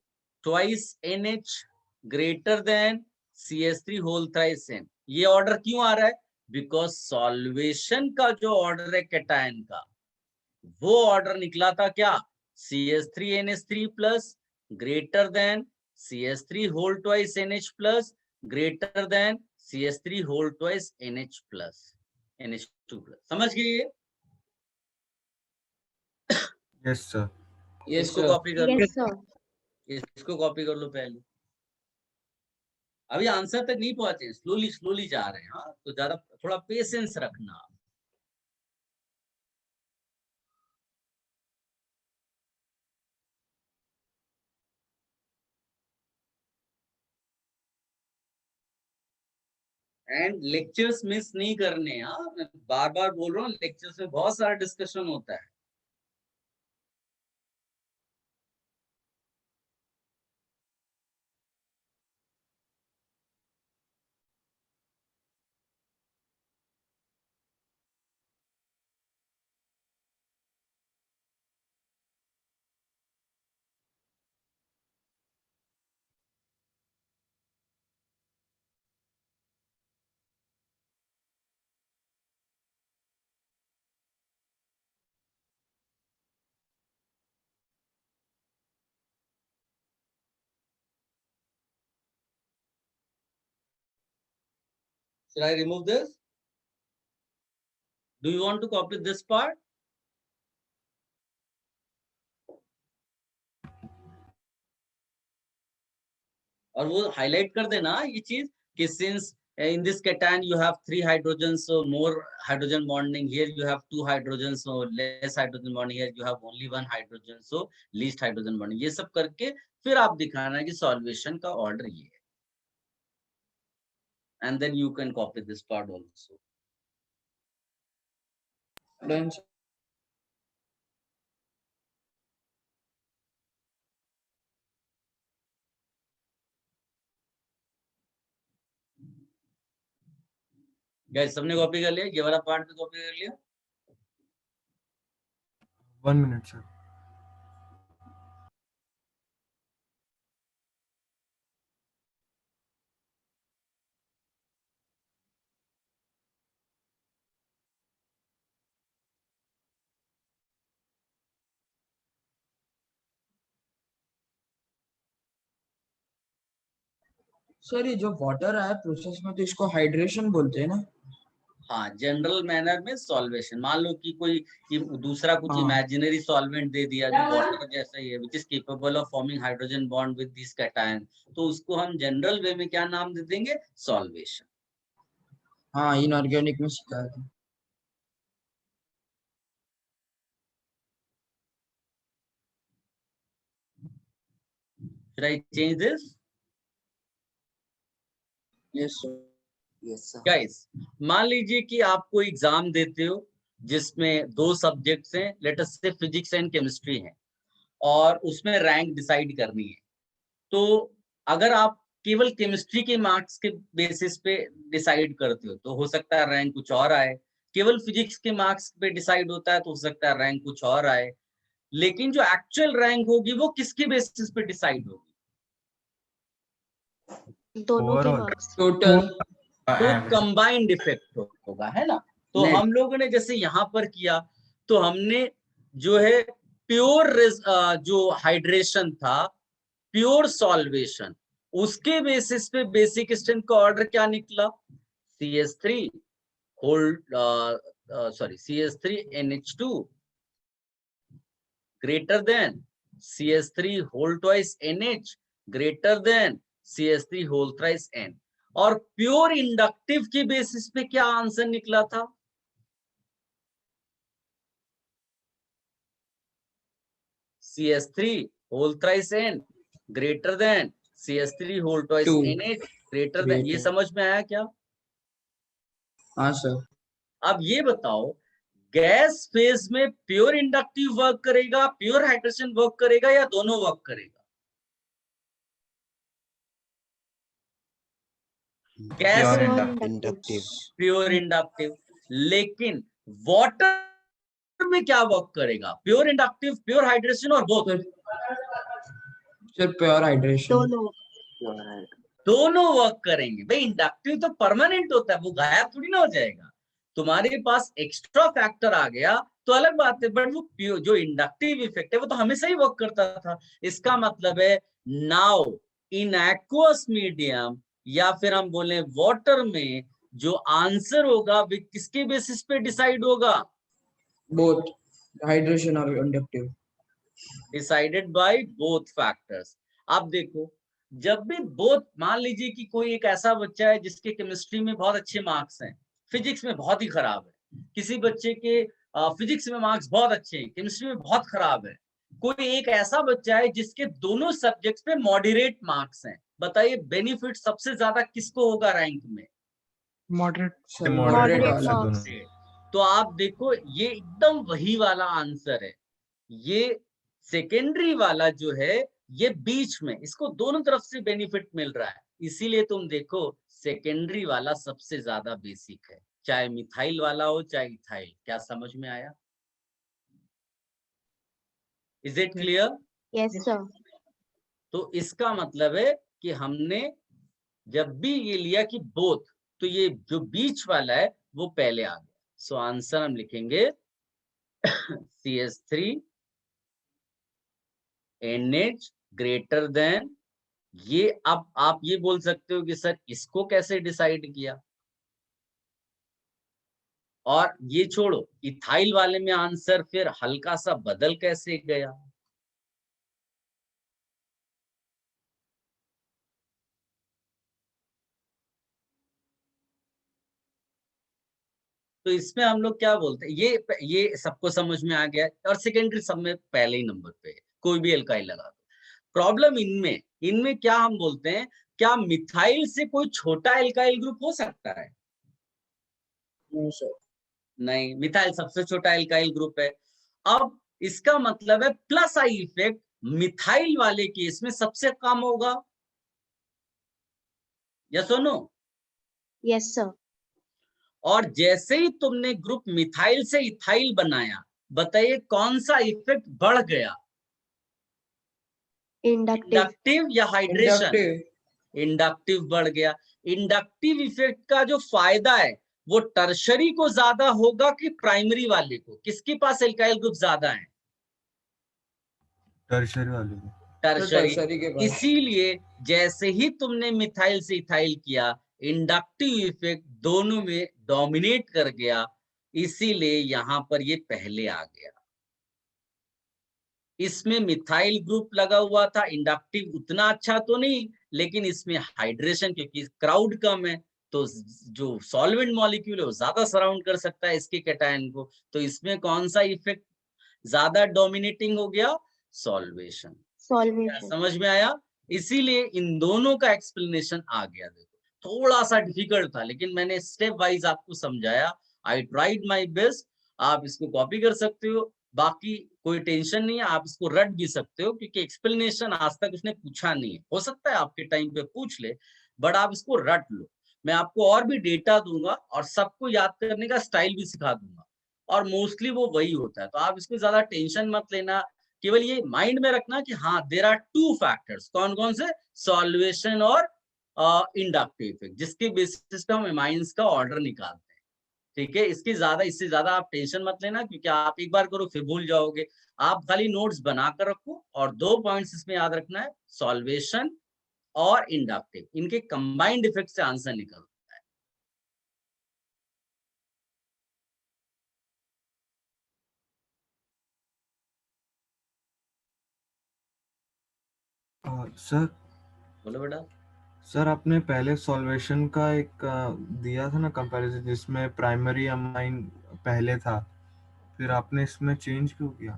twice NH greater than CH3 whole thrice N। ये ऑर्डर क्यों आ रहा है? बिकॉज सॉल्वेशन का जो ऑर्डर है कैटायन का, वो ऑर्डर निकला था क्या? CH3NH3 plus greater than CH3 whole twice NH plus greater than CH3 whole twice NH plus NH2 plus. समझ गए? Yes, sir. यस इसको सर। कॉपी कर लो, Yes, sir. इसको कॉपी कर लो पहले। अभी आंसर तक नहीं पहुंचे, स्लोली स्लोली जा रहे हैं। हाँ, तो ज्यादा थोड़ा पेशेंस रखना। एंड लेक्चर्स मिस नहीं करने। हाँ, मैं बार बार बोल रहा हूँ, लेक्चर्स में बहुत सारा डिस्कशन होता है। Should I remove this? Do you want to copy this part? और वो हाईलाइट कर देना ये चीज कि since in this cation you have 3 hydrogens, so more hydrogen bonding, here you have 2 hydrogens, so less hydrogen bonding, here you have only 1 hydrogen, so least hydrogen bonding। ये सब करके फिर आप दिखाना है कि सॉल्वेशन का ऑर्डर ये है, and then you can copy this part also। Done. Guys सबने कॉपी कर लिया? ये वाला पार्ट भी कॉपी कर लिया? 1 minute, sir. सर ये जो वाटर आया प्रोसेस में तो इसको हाइड्रेशन बोलते हैं ना? हाँ, जनरल मैनर में सॉल्वेशन। मान लो कि कोई दूसरा कुछ हाँ। इमेजिनरी सॉल्वेंट दे दिया जो वाटर जैसा ही है, which is capable of forming hydrogen bond with this cation, तो उसको हम जनरल वे में क्या नाम दे देंगे? सॉल्वेशन। हाँ इनऑर्गेनिक में सिखाया था। Should I change this? Yes sir. Yes, sir. Guys, मान लीजिए कि आप कोई एग्जाम देते हो जिसमें 2 सब्जेक्ट्स हैं, लेट अस से फिजिक्स एंड केमिस्ट्री हैं, और उसमें रैंक डिसाइड करनी है। तो अगर आप केवल केमिस्ट्री के मार्क्स के बेसिस पे डिसाइड करते हो तो हो सकता है रैंक कुछ और आए, केवल फिजिक्स के मार्क्स पे डिसाइड होता है तो हो सकता है रैंक कुछ और आए, लेकिन जो एक्चुअल रैंक होगी वो किसके बेसिस पे डिसाइड होगी? दोनों के Overall. मार्क्स। टोटल तो कंबाइंड इफेक्ट होगा, है ना? तो Net. हम लोगों ने जैसे यहाँ पर किया तो हमने जो है प्योर जो हाइड्रेशन था, प्योर सॉल्वेशन, उसके बेसिस पे बेसिक स्ट्रेंथ का ऑर्डर क्या निकला? CH3 CH3 NH2 greater than CH3 whole twice NH greater than CH3 whole thrice N। और प्योर इंडक्टिव के बेसिस पे क्या आंसर निकला था? CH3 whole thrice N greater than CH3 whole twice 2 NH greater than। ये greater। समझ में आया क्या? हाँ सर। अब ये बताओ, गैस फेज में प्योर इंडक्टिव वर्क करेगा, प्योर हाइड्रेशन वर्क करेगा, या दोनों वर्क करेगा? Gas Pure Pure inductive. Inductive. Pure inductive, लेकिन वाटर में क्या वर्क करेगा? प्योर इंडक्टिव, प्योर हाइड्रेशन, और बोथ? Sir pure hydration. दोनों। Pure. दोनों वर्क करेंगे। भाई इंडक्टिव तो परमानेंट होता है, वो गायब थोड़ी ना हो जाएगा। तुम्हारे पास एक्स्ट्रा फैक्टर आ गया तो अलग बात है, बट वो जो इंडक्टिव इफेक्ट है वो तो हमेशा ही वर्क करता था। इसका मतलब है नाउ इन एक्वस मीडियम, या फिर हम बोले वाटर में, जो आंसर होगा वो किसके बेसिस पे डिसाइड होगा? बोथ हाइड्रेशन और inductive. Decided by both factors. अब देखो, जब भी बोथ, मान लीजिए कि कोई एक ऐसा बच्चा है जिसके केमिस्ट्री में बहुत अच्छे मार्क्स हैं, फिजिक्स में बहुत ही खराब है, किसी बच्चे के फिजिक्स में मार्क्स बहुत अच्छे हैं, केमिस्ट्री में बहुत खराब है, कोई एक ऐसा बच्चा है जिसके दोनों सब्जेक्ट्स पे मॉडरेट मार्क्स हैं, बताइए बेनिफिट सबसे ज्यादा किसको होगा रैंक में? Moderate. मॉडरेट Moderate वाला। marks। तो आप देखो, ये एकदम वही वाला आंसर है। ये सेकेंडरी वाला जो है ये बीच में, इसको दोनों तरफ से बेनिफिट मिल रहा है, इसीलिए तुम देखो सेकेंडरी वाला सबसे ज्यादा बेसिक है, चाहे मिथाइल वाला हो चाहे इथाइल। क्या समझ में आया? Is it clear? Yes, sir. तो इसका मतलब है कि हमने जब भी ये लिया कि बोथ, तो ये जो बीच वाला है वो पहले आ गया। सो आंसर हम लिखेंगे CH3 NH ग्रेटर देन ये। अब आप ये बोल सकते हो कि सर इसको कैसे डिसाइड किया, और ये छोड़ो, इथाइल वाले में आंसर फिर हल्का सा बदल कैसे गया? तो इसमें हम लोग क्या बोलते हैं, ये सबको समझ में आ गया है, और सेकेंडरी सब में पहले ही नंबर पे है, कोई भी एल्काइल लगा दो। प्रॉब्लम इनमें क्या हम बोलते हैं, क्या मिथाइल से कोई छोटा एल्काइल ग्रुप हो सकता है? No sir. नहीं, मिथाइल सबसे छोटा एल्काइल ग्रुप है। अब इसका मतलब है प्लस आई इफेक्ट मिथाइल वाले केस में सबसे कम होगा, या सुनो? Yes, sir. और जैसे ही तुमने ग्रुप मिथाइल से इथाइल बनाया, बताइए कौन सा इफेक्ट बढ़ गया? Inductive। इंडक्टिव या हाइड्रेशन? इंडक्टिव। इंडक्टिव बढ़ गया। इंडक्टिव इफेक्ट का जो फायदा है वो टर्शरी को ज्यादा होगा कि प्राइमरी वाले को? किसके पास एल्काइल ग्रुप ज्यादा है? टर्शियरी वाले को। टर्शरी। टर्शरी के पास। इसीलिए जैसे ही तुमने मिथाइल से इथाइल किया, इंडक्टिव इफेक्ट दोनों में डोमिनेट कर गया, इसीलिए यहां पर ये पहले आ गया। इसमें मिथाइल ग्रुप लगा हुआ था, इंडक्टिव उतना अच्छा तो नहीं, लेकिन इसमें हाइड्रेशन, क्योंकि क्राउड कम है, तो जो सॉल्वेंट मॉलिक्यूल है वो ज्यादा सराउंड कर सकता है इसके कैटायन को, तो इसमें कौन सा इफेक्ट ज्यादा डोमिनेटिंग हो गया? सॉल्वेशन। सॉल्वेशन। समझ में आया? इसीलिए इन दोनों का एक्सप्लेनेशन आ गया। देखो थोड़ा सा डिफिकल्ट था, लेकिन मैंने स्टेप वाइज आपको समझाया। I tried my best. आप इसको कॉपी कर सकते हो, बाकी कोई टेंशन नहीं है, आप इसको रट भी सकते हो, क्योंकि एक्सप्लेनेशन आज तक उसने पूछा नहीं है। हो सकता है आपके टाइम पे पूछ ले, बट आप इसको रट लो। मैं आपको और भी डेटा दूंगा और सबको याद करने का स्टाइल भी सिखा दूंगा, और मोस्टली वो वही होता है। तो आप इसको ज्यादा टेंशन मत लेना, केवल ये माइंड में रखना कि हाँ देयर आर टू फैक्टर्स। कौन कौन से? सॉल्वेशन और इंडक्टिव इफेक्ट, जिसके बेसिस पे हम एमाइंस का ऑर्डर निकालते हैं। ठीक है, इससे ज्यादा आप टेंशन मत लेना, क्योंकि आप एक बार करो फिर भूल जाओगे। आप खाली नोट्स बनाकर रखो, और 2 पॉइंट्स इसमें याद रखना है, सॉल्वेशन और इंडक्टिव, इनके कंबाइंड इफेक्ट से आंसर निकलता है। सर बोलो बेटा। सर आपने पहले सॉल्वेशन का एक दिया था ना कंपैरिजन, जिसमें प्राइमरी अमाइन पहले था, फिर आपने इसमें चेंज क्यों किया?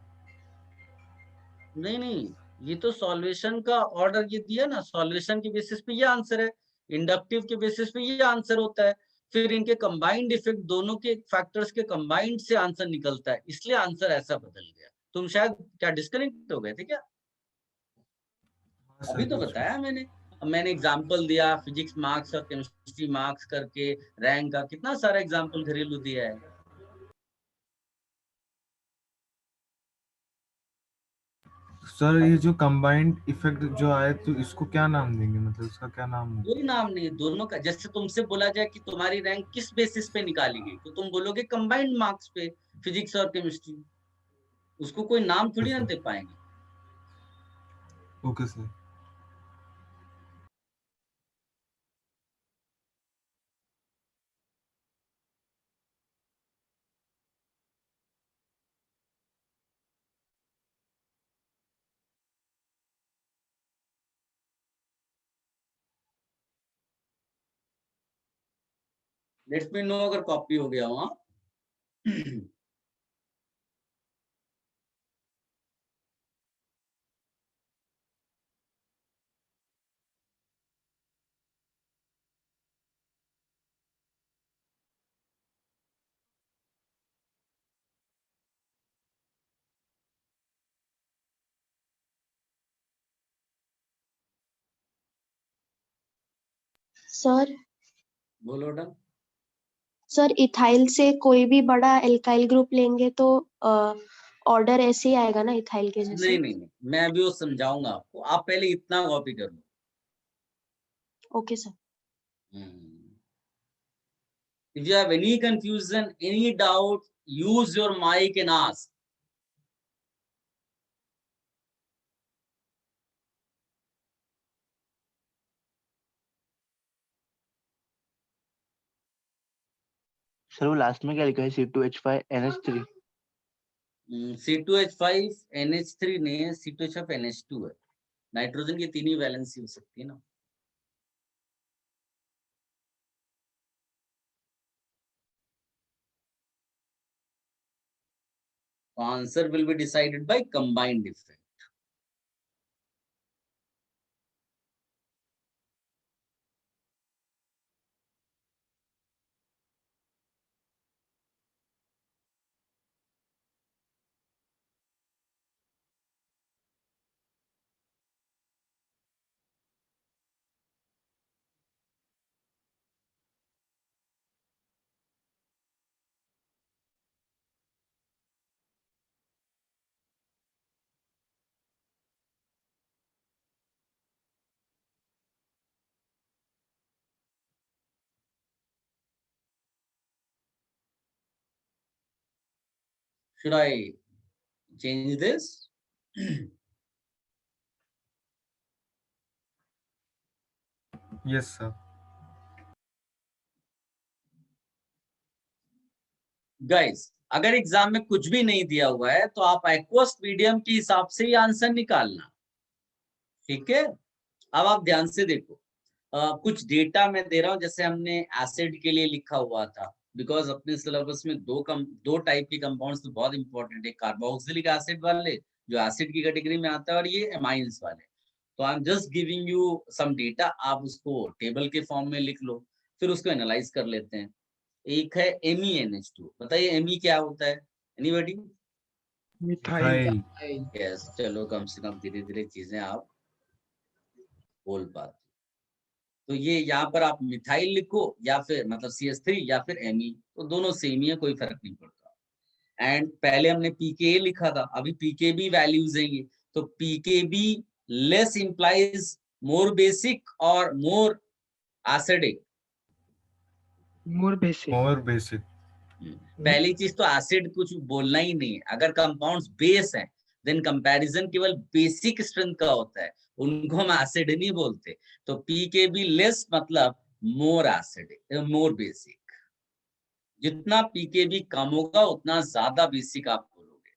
नहीं नहीं, ये तो सॉल्वेशन का ऑर्डर ये दिया ना, सॉल्वेशन के बेसिस पे ये आंसर है, इंडक्टिव के बेसिस पे ये आंसर होता है, फिर इनके कंबाइंड इफेक्ट, दोनों के फैक्टर्स के कंबाइंड से आंसर निकलता है, इसलिए आंसर ऐसा बदल गया। तुम शायद क्या डिस्कनेक्ट हो गए थे क्या? हाँ सर, अभी तो बीच में। बताया मैंने। अब मैंने एग्जाम्पल दिया, फिजिक्स मार्क्स और केमिस्ट्री मार्क्स करके, रैंक का कितना सारा एग्जाम्पल घरेलू दिया है। सर ये जो कंबाइंड इफेक्ट जो आए, तो इसको क्या नाम देंगे, मतलब इसका क्या नाम होगा? कोई नाम नहीं, दोनों का। जैसे तुमसे बोला जाए कि तुम्हारी रैंक किस बेसिस पे निकाली गई, तो तुम बोलोगे कंबाइंड मार्क्स पे, फिजिक्स और केमिस्ट्री। उसको कोई नाम थोड़ी ना सर, दे पाएंगे। Okay sir. Late me no अगर कॉपी हो गया वहां। सर बोलो डन। सर इथाइल से कोई भी बड़ा एल्काइल ग्रुप लेंगे तो ऑर्डर ऐसे ही आएगा ना इथाइल के नहीं जैसे? नहीं नहीं, मैं अभी वो समझाऊंगा आपको, आप पहले इतना कॉपी कर लो। Okay sir. If you have any confusion, any doubt, use your mic and ask. Sir वो लास्ट में क्या लिखा है? C2H5NH3। C2H5 NH3 नहीं है, C2H5 NH2 है। नाइट्रोजन की 3 ही वैलेंसी हो सकती है ना। Answer will be decided by combined effect. Should I change this? Yes sir. Guys, अगर एग्जाम में कुछ भी नहीं दिया हुआ है तो आप एक्वस मीडियम के हिसाब से ही आंसर निकालना। ठीक है, अब आप ध्यान से देखो, कुछ डेटा मैं दे रहा हूँ, जैसे हमने एसिड के लिए लिखा हुआ था, बिकॉज अपने सिलेबस में दो टाइप के कंपाउंड्स तो बहुत इंपॉर्टेंट है, कार्बोक्सिलिक एसिड वाले जो एसिड की कैटेगरी में आता है, और ये एमाइंस वाले। तो I am just giving you some data, आप उसको टेबल के फॉर्म में लिख लो, फिर उसको एनालाइज कर लेते हैं। एक है MEnH2, बताइए ME क्या होता है, एनीबॉडी? मिथाइल। यस, चलो कम से कम धीरे धीरे चीजें आप बोल पाते। तो ये यहाँ पर आप मिथाइल लिखो या फिर मतलब CH3 या फिर Me, तो दोनों सेम ही है, कोई फर्क नहीं पड़ता। एंड पहले हमने pKa लिखा था, अभी pKb वैल्यूज हैं ये, तो pKb लेस इंप्लाइज मोर बेसिक और मोर एसिडिक। मोर बेसिक। और बेसिक। पहली चीज तो एसिड कुछ बोलना ही नहीं है, अगर कंपाउंड्स बेस हैं देन कंपैरिजन केवल बेसिक स्ट्रेंथ का होता है, उनको हम एसिड नहीं बोलते। तो pKb लेस मतलब मोर एसिडिक, मोर बेसिक। जितना pKb कम होगा उतना ज्यादा बेसिक आप बोलोगे।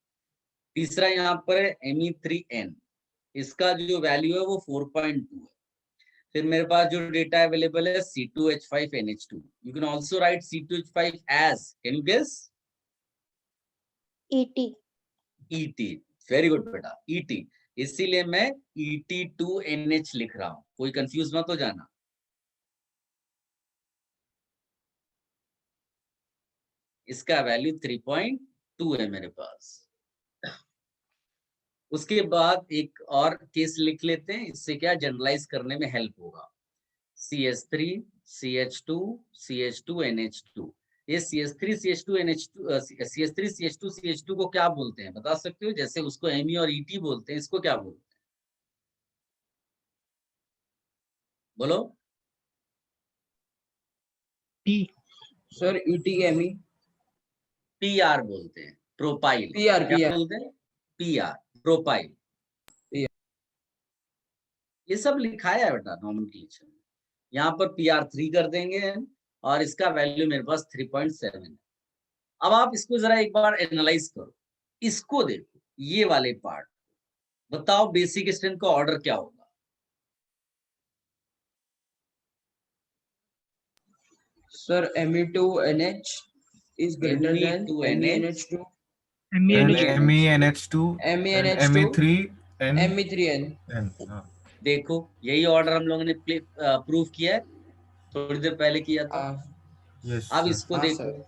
तीसरा यहाँ पर है Me3N, इसका जो वैल्यू है वो 4.2 है। फिर मेरे पास जो डेटा अवेलेबल है C2H5NH2, you can also write C2H5 as, can you guess? ET। ET, very good बेटा, ET। इसीलिए मैं ET2NH लिख रहा हूं, कोई कंफ्यूज मत हो जाना। इसका वैल्यू 3.2 है मेरे पास। उसके बाद एक और केस लिख लेते हैं, इससे क्या जनरलाइज करने में हेल्प होगा। CH3 CH2 CH2NH2, ये CH3 CH2NH2 CH3 CH2 CH2 को क्या बोलते हैं बता सकते हो? जैसे उसको Me और ET बोलते हैं, इसको क्या बोलते हैं बोलो? P. Sir ET Me। PR बोलते हैं, प्रोपाइल। PR क्या बोलते हैं? PR, propyl. ये सब लिखाया है बेटा नॉमेनक्लेचर में। यहाँ पर PR3 कर देंगे और इसका वैल्यू मेरे पास 3.7 है। अब आप इसको जरा एक बार एनालाइज करो, इसको देखो, ये वाले पार्ट, बताओ बेसिक स्ट्रेंथ का ऑर्डर क्या होगा? Sir Me2NH is greater than Me2NH, MENH2, MENH2 and MENH2, Me3N। Me3N। हाँ। देखो यही ऑर्डर हम लोगों ने प्रूव किया है, थोड़ी देर पहले किया था। यस अब सर। इसको हाँ देखो, सर।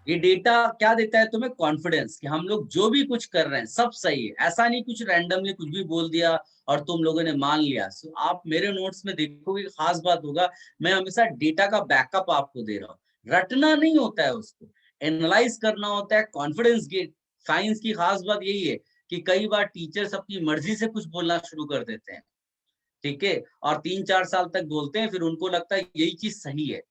ये डेटा क्या देता है तुम्हें? कॉन्फिडेंस कि हम लोग जो भी कुछ कर रहे हैं सब सही है, ऐसा नहीं कुछ रैंडमली कुछ भी बोल दिया और तुम लोगों ने मान लिया। सो आप मेरे नोट्स में देखोगे, खास बात होगा मैं हमेशा डेटा का बैकअप आपको दे रहा हूँ। रटना नहीं होता है, उसको एनालाइज करना होता है। कॉन्फिडेंस गेट, साइंस की खास बात यही है कि कई बार टीचर्स अपनी मर्जी से कुछ बोलना शुरू कर देते हैं, ठीक है, और 3-4 साल तक बोलते हैं, फिर उनको लगता है यही चीज सही है।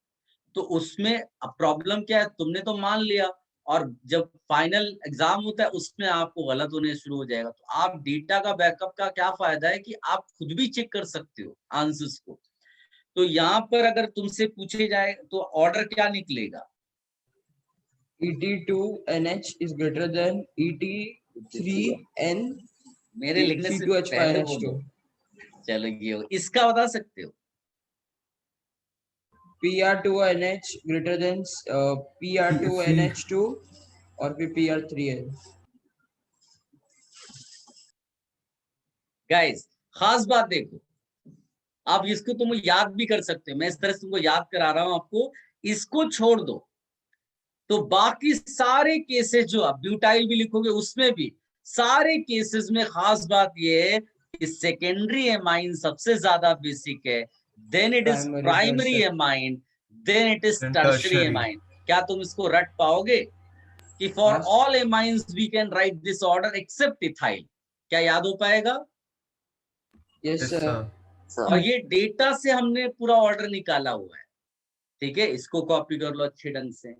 तो उसमें अब प्रॉब्लम क्या है, तुमने तो मान लिया और जब फाइनल एग्जाम होता है उसमें आपको गलत होने शुरू हो जाएगा। तो आप डेटा का बैकअप का क्या फायदा है कि आप खुद भी चेक कर सकते हो आंसर्स को। तो यहाँ पर अगर तुमसे पूछे जाए तो ऑर्डर क्या निकलेगा? ET2NH is greater than ET3N मेरे लिखने से पहले बोलो। C2H5NH2। चलो ये हो, इसका बता सकते हो? PR2NH greater than PR2NH2 और फिर PR3N। गाइस खास बात देखो, आप इसको तुम याद भी कर सकते हो, मैं इस तरह से तुमको याद करा रहा हूं आपको। इसको छोड़ दो तो बाकी सारे केसेस जो आप ब्यूटाइल भी लिखोगे उसमें भी सारे केसेस में खास बात ये है कि सेकेंडरी एमाइन सबसे ज्यादा बेसिक है, then it is Primary, primary tertiary। Amine, then it is Then tertiary tertiary। Amine. क्या तुम इसको रट पाओगे कि फॉर हाँ। All amines we can write this order accept ethyl? क्या याद हो पाएगा? Yes yes sir। सर। और ये डेटा से हमने पूरा ऑर्डर निकाला हुआ है, ठीक है, इसको कॉपी कर लो अच्छे ढंग से।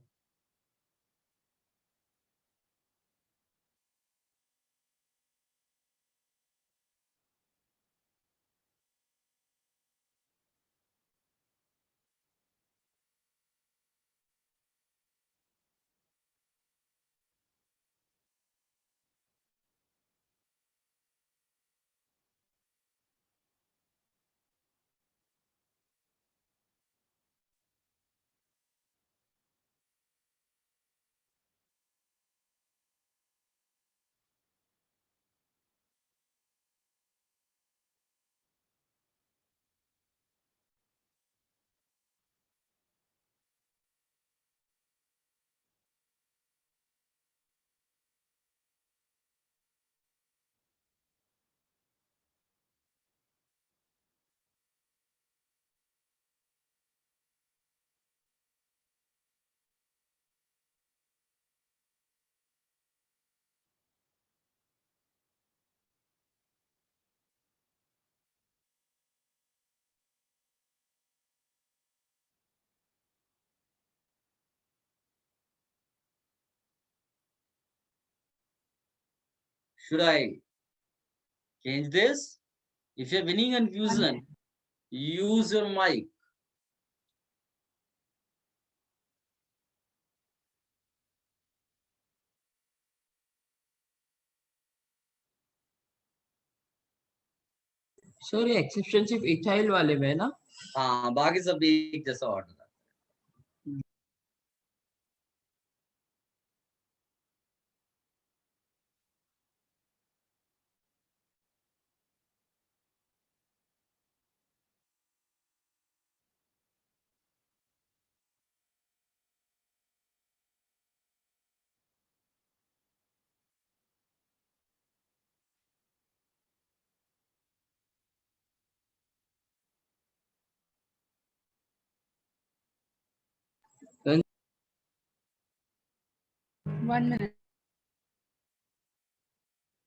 Should I change this? If you're any confusion, use your mic. Sir ये एक्सेप्शन सिर्फ इथाइल वाले में है ना? हाँ, बाकी सब एक जैसा ऑर्डर है. One minute.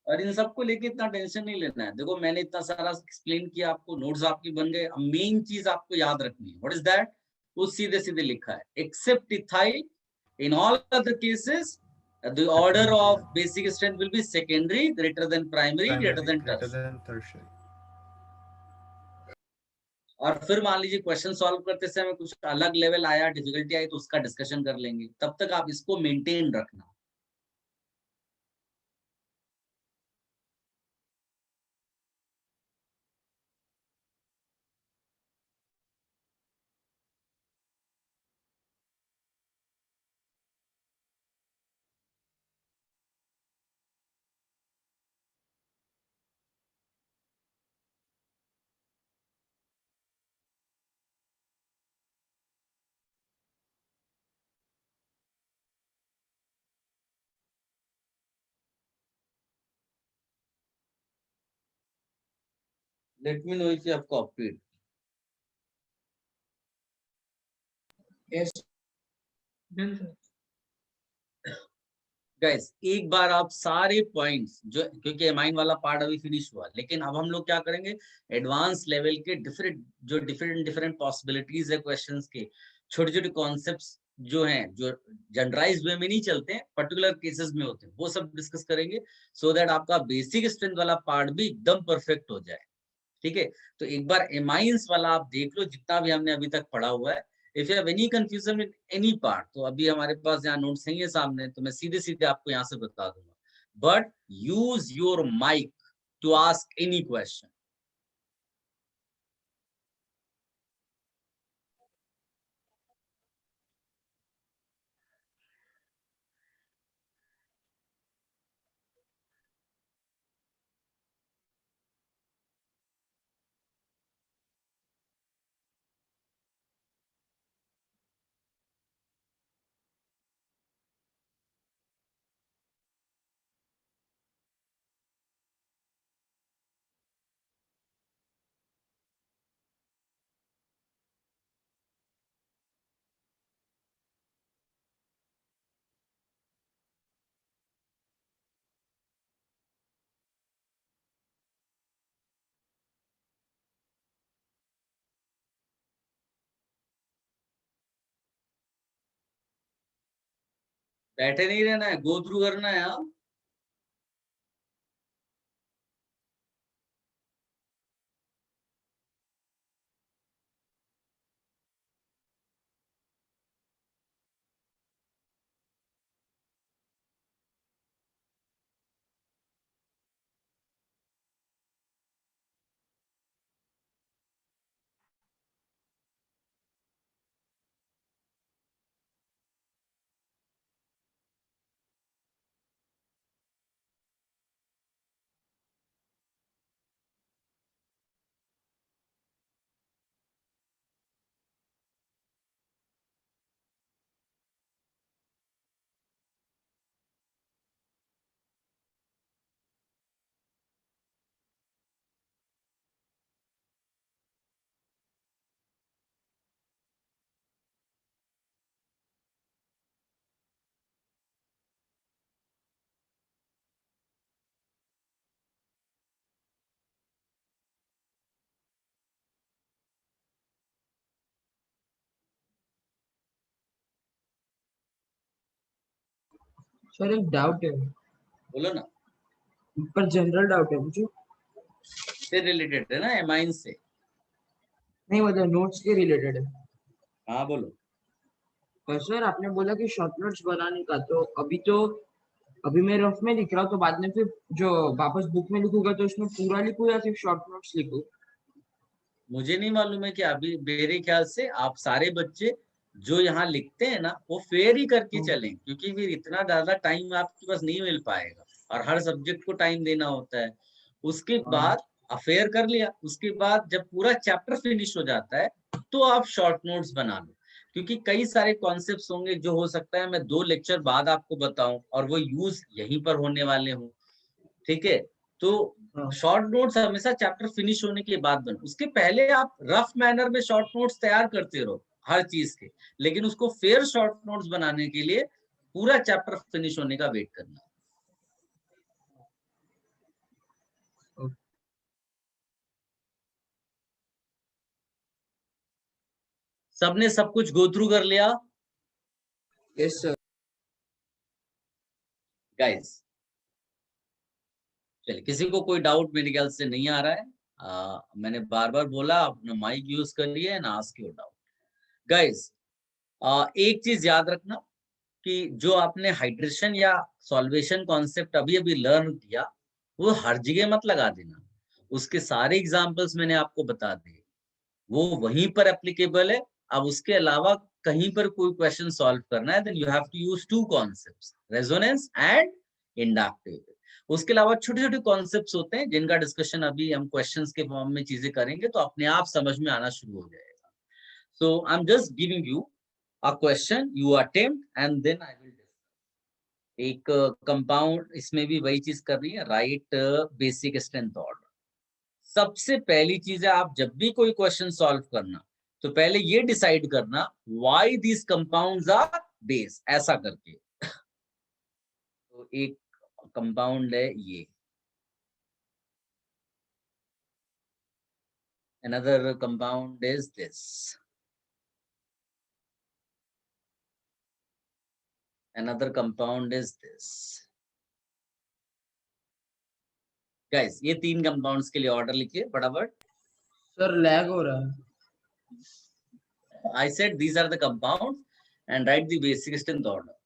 और इन सबको लेके इतना टेंशन नहीं लेना है. देखो मैंने इतना सारा एक्सप्लेन किया आपको, नोट्स आपके बन गए. अब मेन चीज आपको याद रखनी है. What is that? वो सीधे सीधे लिखा है, except ethyl in all other cases the order of basic strength will be secondary greater than primary greater than tertiary. और फिर मान लीजिए क्वेश्चन सॉल्व करते समय कुछ अलग लेवल आया, डिफिकल्टी आई, तो उसका डिस्कशन कर लेंगे. तब तक आप इसको मेंटेन रखना. Late me know if you have copied. Yes done sir. Guys एक बार आप सारे पॉइंट्स जो, क्योंकि एमाइन वाला पार्ट अभी फिनिश हुआ, लेकिन अब हम लोग क्या करेंगे, एडवांस लेवल के डिफरेंट पॉसिबिलिटीज है क्वेश्चंस के, छोटे छोटे कॉन्सेप्ट्स जो हैं, जो जनरलाइज वे में नहीं चलते हैं, पर्टिकुलर केसेस में होते हैं, वो सब डिस्कस करेंगे, सो दैट आपका बेसिक स्ट्रेंथ वाला पार्ट भी एकदम परफेक्ट हो जाए. ठीक है, तो एक बार एमाइंस वाला आप देख लो, जितना भी हमने अभी तक पढ़ा हुआ है. If you have any confusion with any part, तो अभी हमारे पास यहाँ नोट्स नहीं है सामने, तो मैं सीधे सीधे आपको यहाँ से बता दूंगा. But use your mic to ask any question. बैठे नहीं रहना है, गो थ्रू करना है. हाँ, सर एक डाउट है, बोलो ना. पर जनरल डाउट है मुझे, से रिलेटेड है ना, एमाइन से। नहीं मतलब नोट्स के रिलेटेड है। हाँ बोलो। पर सर आपने बोला कि शॉर्ट नोट्स बनाने का, तो अभी मैं रफ में लिख रहा हूँ, तो बाद में फिर जो वापस बुक में लिखूंगा तो उसमें पूरा लिखूं या सिर्फ शॉर्ट नोट्स लिखूं? मुझे नहीं मालूम है कि अभी मेरे ख्याल से आप सारे बच्चे जो यहाँ लिखते हैं ना वो फेयर ही करके चलें, क्योंकि फिर इतना ज्यादा टाइम आपके पास नहीं मिल पाएगा और हर सब्जेक्ट को टाइम देना होता है। उसके बाद अफेयर कर लिया, उसके बाद जब पूरा चैप्टर फिनिश हो जाता है तो आप शॉर्ट नोट्स बना लो, क्योंकि कई सारे कॉन्सेप्ट्स होंगे जो हो सकता है मैं 2 लेक्चर बाद आपको बताऊं और वो यूज यहीं पर होने वाले हों। ठीक है, तो शॉर्ट नोट्स हमेशा चैप्टर फिनिश होने के बाद बन, उसके पहले आप रफ मैनर में शॉर्ट नोट्स तैयार करते रहो हर चीज के, लेकिन उसको फेयर शॉर्ट नोट्स बनाने के लिए पूरा चैप्टर फिनिश होने का वेट करना। सबने सब कुछ गो थ्रू कर लिया? Yes sir. गाइस चलिए, किसी को कोई डाउट मेरे ख्याल से नहीं आ रहा है। मैंने बार बार बोला अपना माइक यूज कर लिया and ask your doubt. Guys एक चीज याद रखना कि जो आपने हाइड्रेशन या सॉल्वेशन कॉन्सेप्ट अभी अभी लर्न किया वो हर जगह मत लगा देना। उसके सारे एग्जांपल्स मैंने आपको बता दिए, वो वहीं पर एप्लीकेबल है। अब उसके अलावा कहीं पर कोई क्वेश्चन सॉल्व करना है then you have to use 2 concepts, resonance and inductive. उसके अलावा छोटे छोटे कॉन्सेप्ट्स होते हैं जिनका डिस्कशन अभी हम क्वेश्चंस के फॉर्म में चीजें करेंगे तो अपने आप समझ में आना शुरू हो जाएगा। So I am just giving you a question, you attempt and then I will discuss। एक कंपाउंड इसमें भी वही चीज कर रही है, राइट बेसिक स्ट्रेंथ ऑर्डर। सबसे पहली चीज है आप जब भी कोई क्वेश्चन सॉल्व करना तो पहले ये डिसाइड करना why these compounds are base, ऐसा करके। तो एक कंपाउंड है ये, another compound is this, another compound is this। Guys ये 3 कंपाउंड्स के लिए ऑर्डर लिखिए फटाफट। सर लैग हो रहा है। I said these are the compounds and write the basic strength order।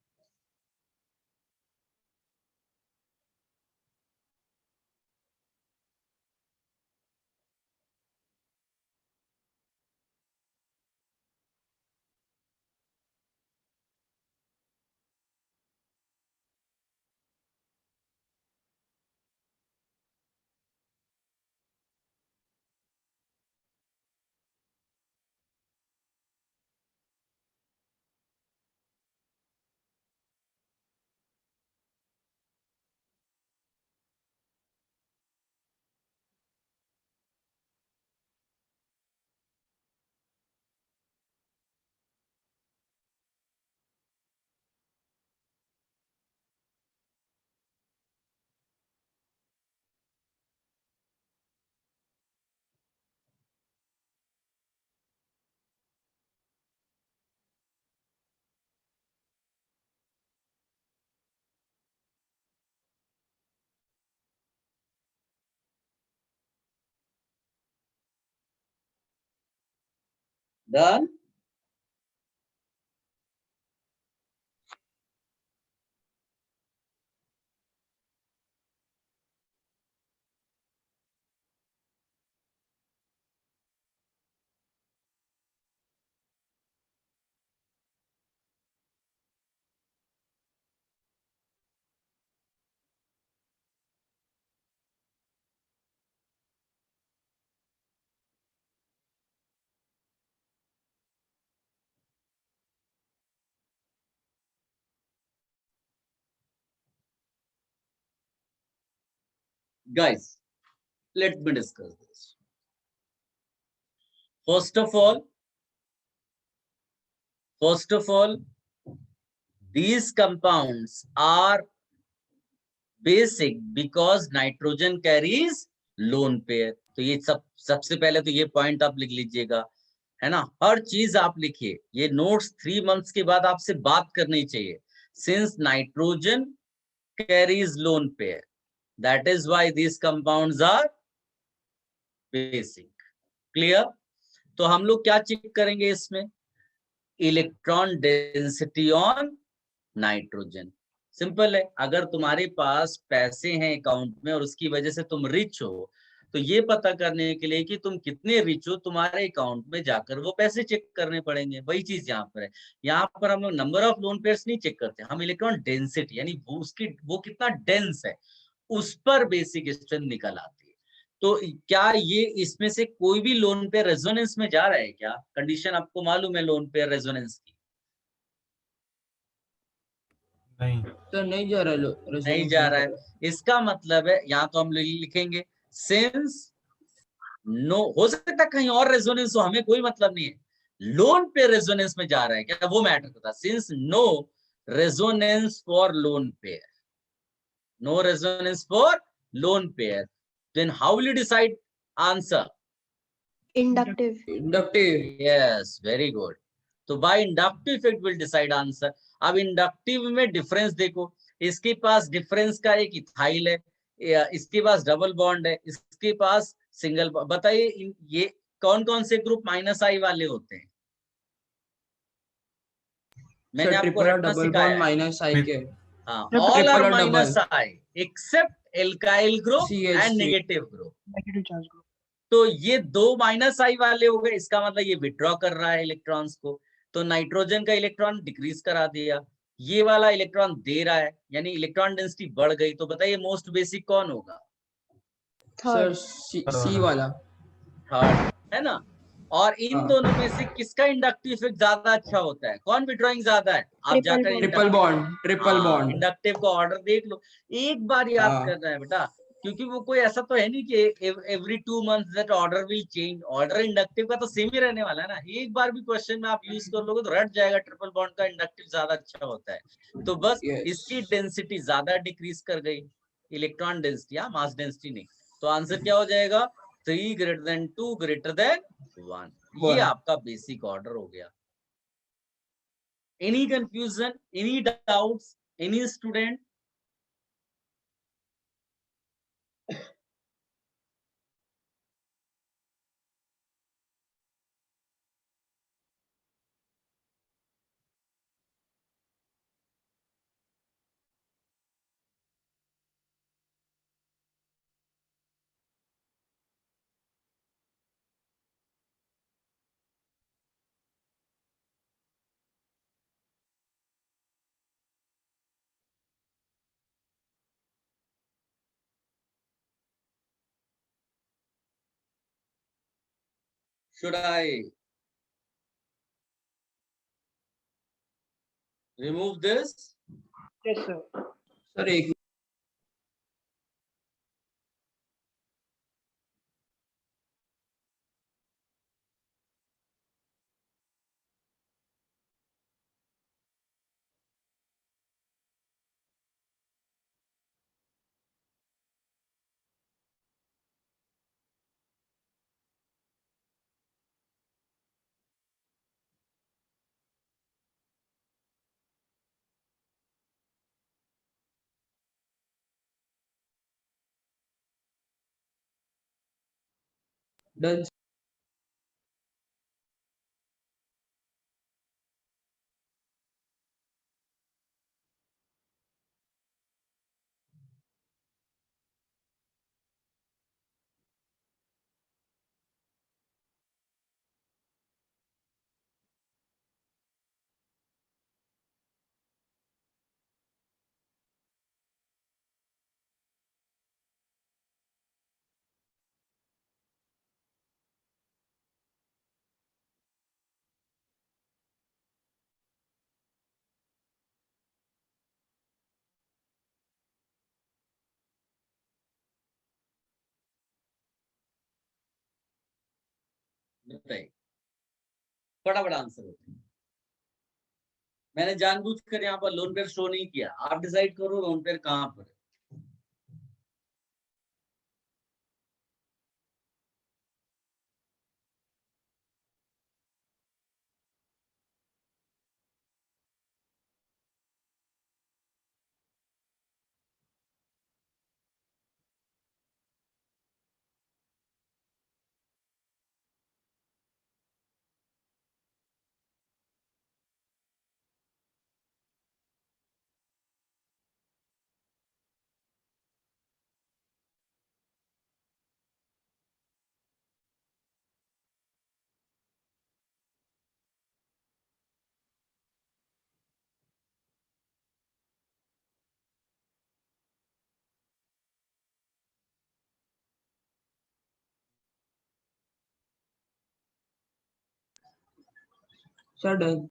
Done? Guys, let me discuss this. First of all, these compounds are basic because nitrogen carries lone pair। तो ये सबसे पहले तो ये point आप लिख लीजिएगा, है ना। हर चीज आप लिखिए, ये नोट्स 3 मंथ्स के बाद आपसे बात करनी चाहिए। Since nitrogen carries lone pair, That is why these compounds are basic. Clear? तो हम लोग क्या चेक करेंगे इसमें? Electron density on nitrogen. Simple है, अगर तुम्हारे पास पैसे हैं अकाउंट में और उसकी वजह से तुम रिच हो, तो ये पता करने के लिए कि तुम कितने रिच हो, तुम्हारे अकाउंट में जाकर वो पैसे चेक करने पड़ेंगे। वही चीज यहाँ पर है। यहाँ पर हम लोग नंबर ऑफ लोन पेयर्स नहीं चेक करते, हम इलेक्ट्रॉन डेंसिटी यानी वो कितना डेंस है उस पर बेसिक स्ट्रेंथ निकल आती है। तो क्या ये इसमें से कोई भी लोन पेयर रेजोनेंस में जा रहा है क्या? कंडीशन आपको मालूम है लोन पेयर रेजोनेंस की? नहीं। तो नहीं जा रहा नहीं जा रहा है। इसका मतलब है, यहाँ तो हम लिखेंगे सिंस नो, हो सकता है कहीं और रेजोनेंस हो, हमें कोई मतलब नहीं है। लोन पेयर रेजोनेंस में जा रहा है क्या, वो मैटर करता है। Since no resonance for lone pair, no resonance for lone pair, then how will you decide answer? Inductive. Inductive. Yes, very good. तो by inductive effect will decide answer. अब इंडक्टिव में डिफरेंस देखो, इसके पास difference का एक ethyl है, इसके पास double bond है, इसके पास सिंगल। बताइए ये कौन कौन से ग्रुप माइनस आई वाले होते हैं? मैंने आपको ट्रिपल और रटना डबल सिखाया बॉन्ड है। माइनस आई के। हाँ, ऑल आर ट्रिपल और minus double I except alkyl group and CH3। Negative group. Negative charge group. तो ये दो माइनस आई वाले हो गए, इसका मतलब ये विड्रॉ कर रहा है इलेक्ट्रॉन्स को, तो नाइट्रोजन का इलेक्ट्रॉन डिक्रीज करा दिया। ये वाला इलेक्ट्रॉन दे रहा है, यानी इलेक्ट्रॉन डेंसिटी बढ़ गई। तो बताइए मोस्ट बेसिक कौन होगा? Sir third. सी वाला। थर्ड, है ना? और इन हाँ। दोनों में से किसका इंडक्टिव इफेक्ट ज्यादा अच्छा होता है? कौन विड्रॉइंग ज्यादा है? आप ट्रिपल जाकर bond. Triple bond. Triple bond. Inductive का ऑर्डर देख लो, एक बार याद हाँ। करना है बेटा, क्योंकि वो कोई ऐसा तो है नहीं कि every 2 months that order will change. Order inductive का तो सेम ही रहने वाला है ना। एक बार भी क्वेश्चन में आप यूज कर लोगे तो रट जाएगा, ट्रिपल बॉन्ड का इंडक्टिव ज्यादा अच्छा होता है। तो बस यस। इसकी डेंसिटी ज्यादा डिक्रीज कर गई, इलेक्ट्रॉन डेंसिटी, या मास डेंसिटी नहीं। तो आंसर क्या हो जाएगा? 3 ग्रेटर देन 2 ग्रेटर देन 1। ये आपका बेसिक ऑर्डर हो गया। Any confusion, any doubts, any student? Should I remove this? Yes sir. Sir एक डन। बताइए, फटाफट आंसर होते हैं। मैंने जानबूझकर यहाँ पर लोन पेयर शो नहीं किया, आप डिसाइड करो लोन पेयर कहाँ पर है। Sir done.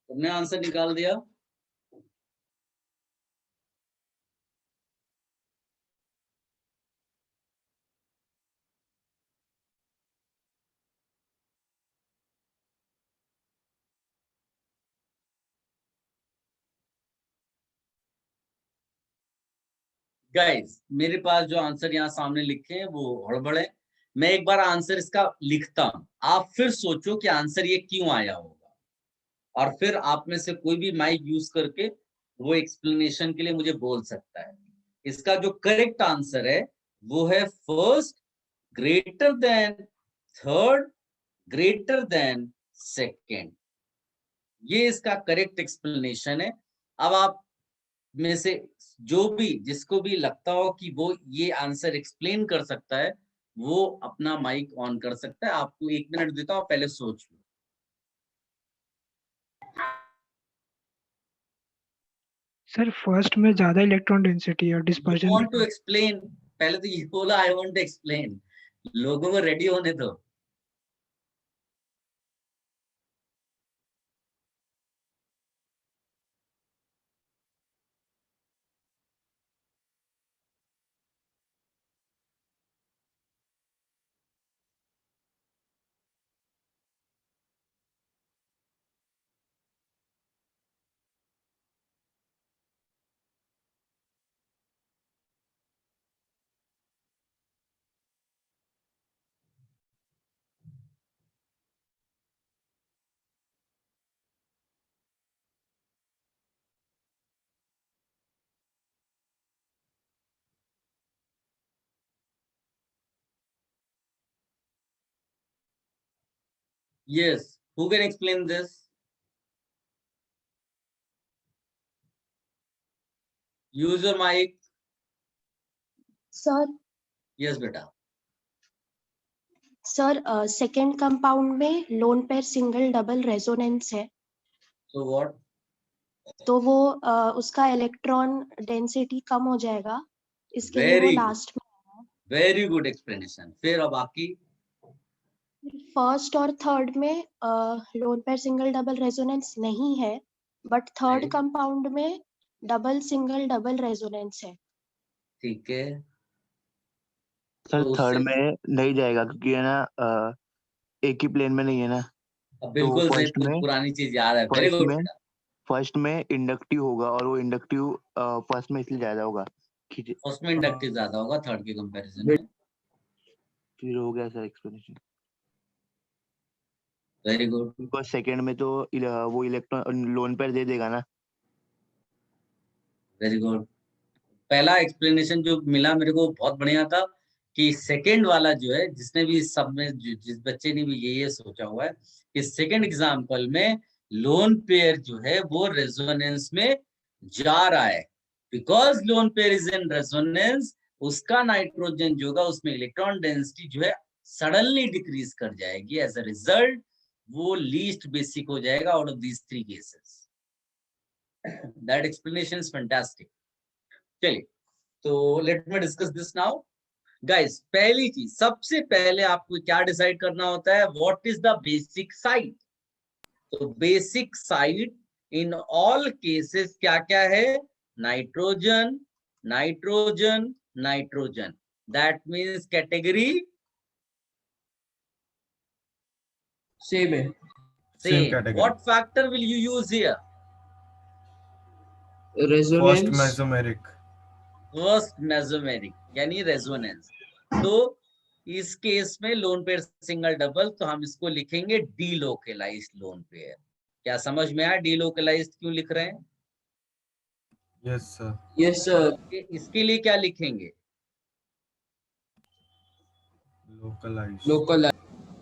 तुमने आंसर निकाल दिया? गाइस मेरे पास जो आंसर यहाँ सामने लिखे हैं वो हड़बड़ है। मैं एक बार आंसर इसका लिखता हूं, आप फिर सोचो कि आंसर ये क्यों आया होगा, और फिर आप में से कोई भी माइक यूज करके वो एक्सप्लेनेशन के लिए मुझे बोल सकता है। इसका जो करेक्ट आंसर है वो है first greater than third greater than second. ये इसका करेक्ट एक्सप्लेनेशन है। अब आप में से जो भी जिसको भी लगता हो कि वो ये आंसर एक्सप्लेन कर सकता है वो अपना माइक ऑन कर सकता है। आपको 1 मिनट देता हूं, पहले सोच लो। सर फर्स्ट में ज्यादा इलेक्ट्रॉन डेंसिटी और you dispersion want to explain? पहले तो ये बोला आई वांट टू एक्सप्लेन। लोगों को रेडी होने दो। Yes, who can explain this? Use your mic. Sir Yes बेटा। सर सेकेंड कंपाउंड में lone pair single double resonance है, So what? तो वो उसका इलेक्ट्रॉन डेंसिटी कम हो जाएगा, इसके लिए वो Very good. लास्ट में। Very good explanation. फिर अब बाकी फर्स्ट और थर्ड में lone pair single double resonance नहीं है, बट थर्ड नहीं। कंपाउंड में डबल सिंगल डबल रेजोनेंस है। ठीक है। सर तो थर्ड उससे में नहीं जाएगा क्योंकि है ना एक ही प्लेन में नहीं है ना। अब बिल्कुल सही, फर्स्ट में पुरानी चीज याद है। वेरी फर्स्ट गुड में बेटा। फर्स्ट में इंडक्टिव होगा और वो इंडक्टिव फर्स्ट में इसलिए ज्यादा होगा। फर्स्ट में इंडक्टिव ज्यादा होगा थर्ड के कंपैरिजन में। फिर हो गया sir explanation. Very good. Because second में तो वो इलेक्ट्रॉन लोन पेयर दे देगा ना। Very good. पहला एक्सप्लेनेशन जो मिला मेरे को बहुत बढ़िया था कि सेकंड वाला जो है, जिसने भी सब में जिस बच्चे ने भी ये सोचा हुआ है कि सेकंड एग्जांपल में लोन पेयर जो है वो रेजोनेंस में जा रहा है, because lone pair is in resonance, उसका नाइट्रोजन जो होगा उसमें इलेक्ट्रॉन डेंसिटी जो है सडनली डिक्रीज कर जाएगी। एज अ रिजल्ट वो लीस्ट बेसिक हो जाएगा out of these 3 cases. That explanation is fantastic. चलिए, तो let me discuss this now. Guys, पहली चीज सबसे पहले आपको क्या डिसाइड करना होता है, what is the basic side. तो basic side in all cases क्या क्या है? Nitrogen, nitrogen, nitrogen. That means category same है। Same same. category. What factor will you use here? First resonance. mesomeric. First mesomeric यानी resonance. तो इस case में lone pair single double, तो हम इसको लिखेंगे डीलोकलाइज्ड लोन पेयर। क्या समझ में आया डीलोकलाइज्ड क्यों लिख रहे हैं? Yes sir. Yes sir. इसके लिए क्या लिखेंगे? Localized. लोकल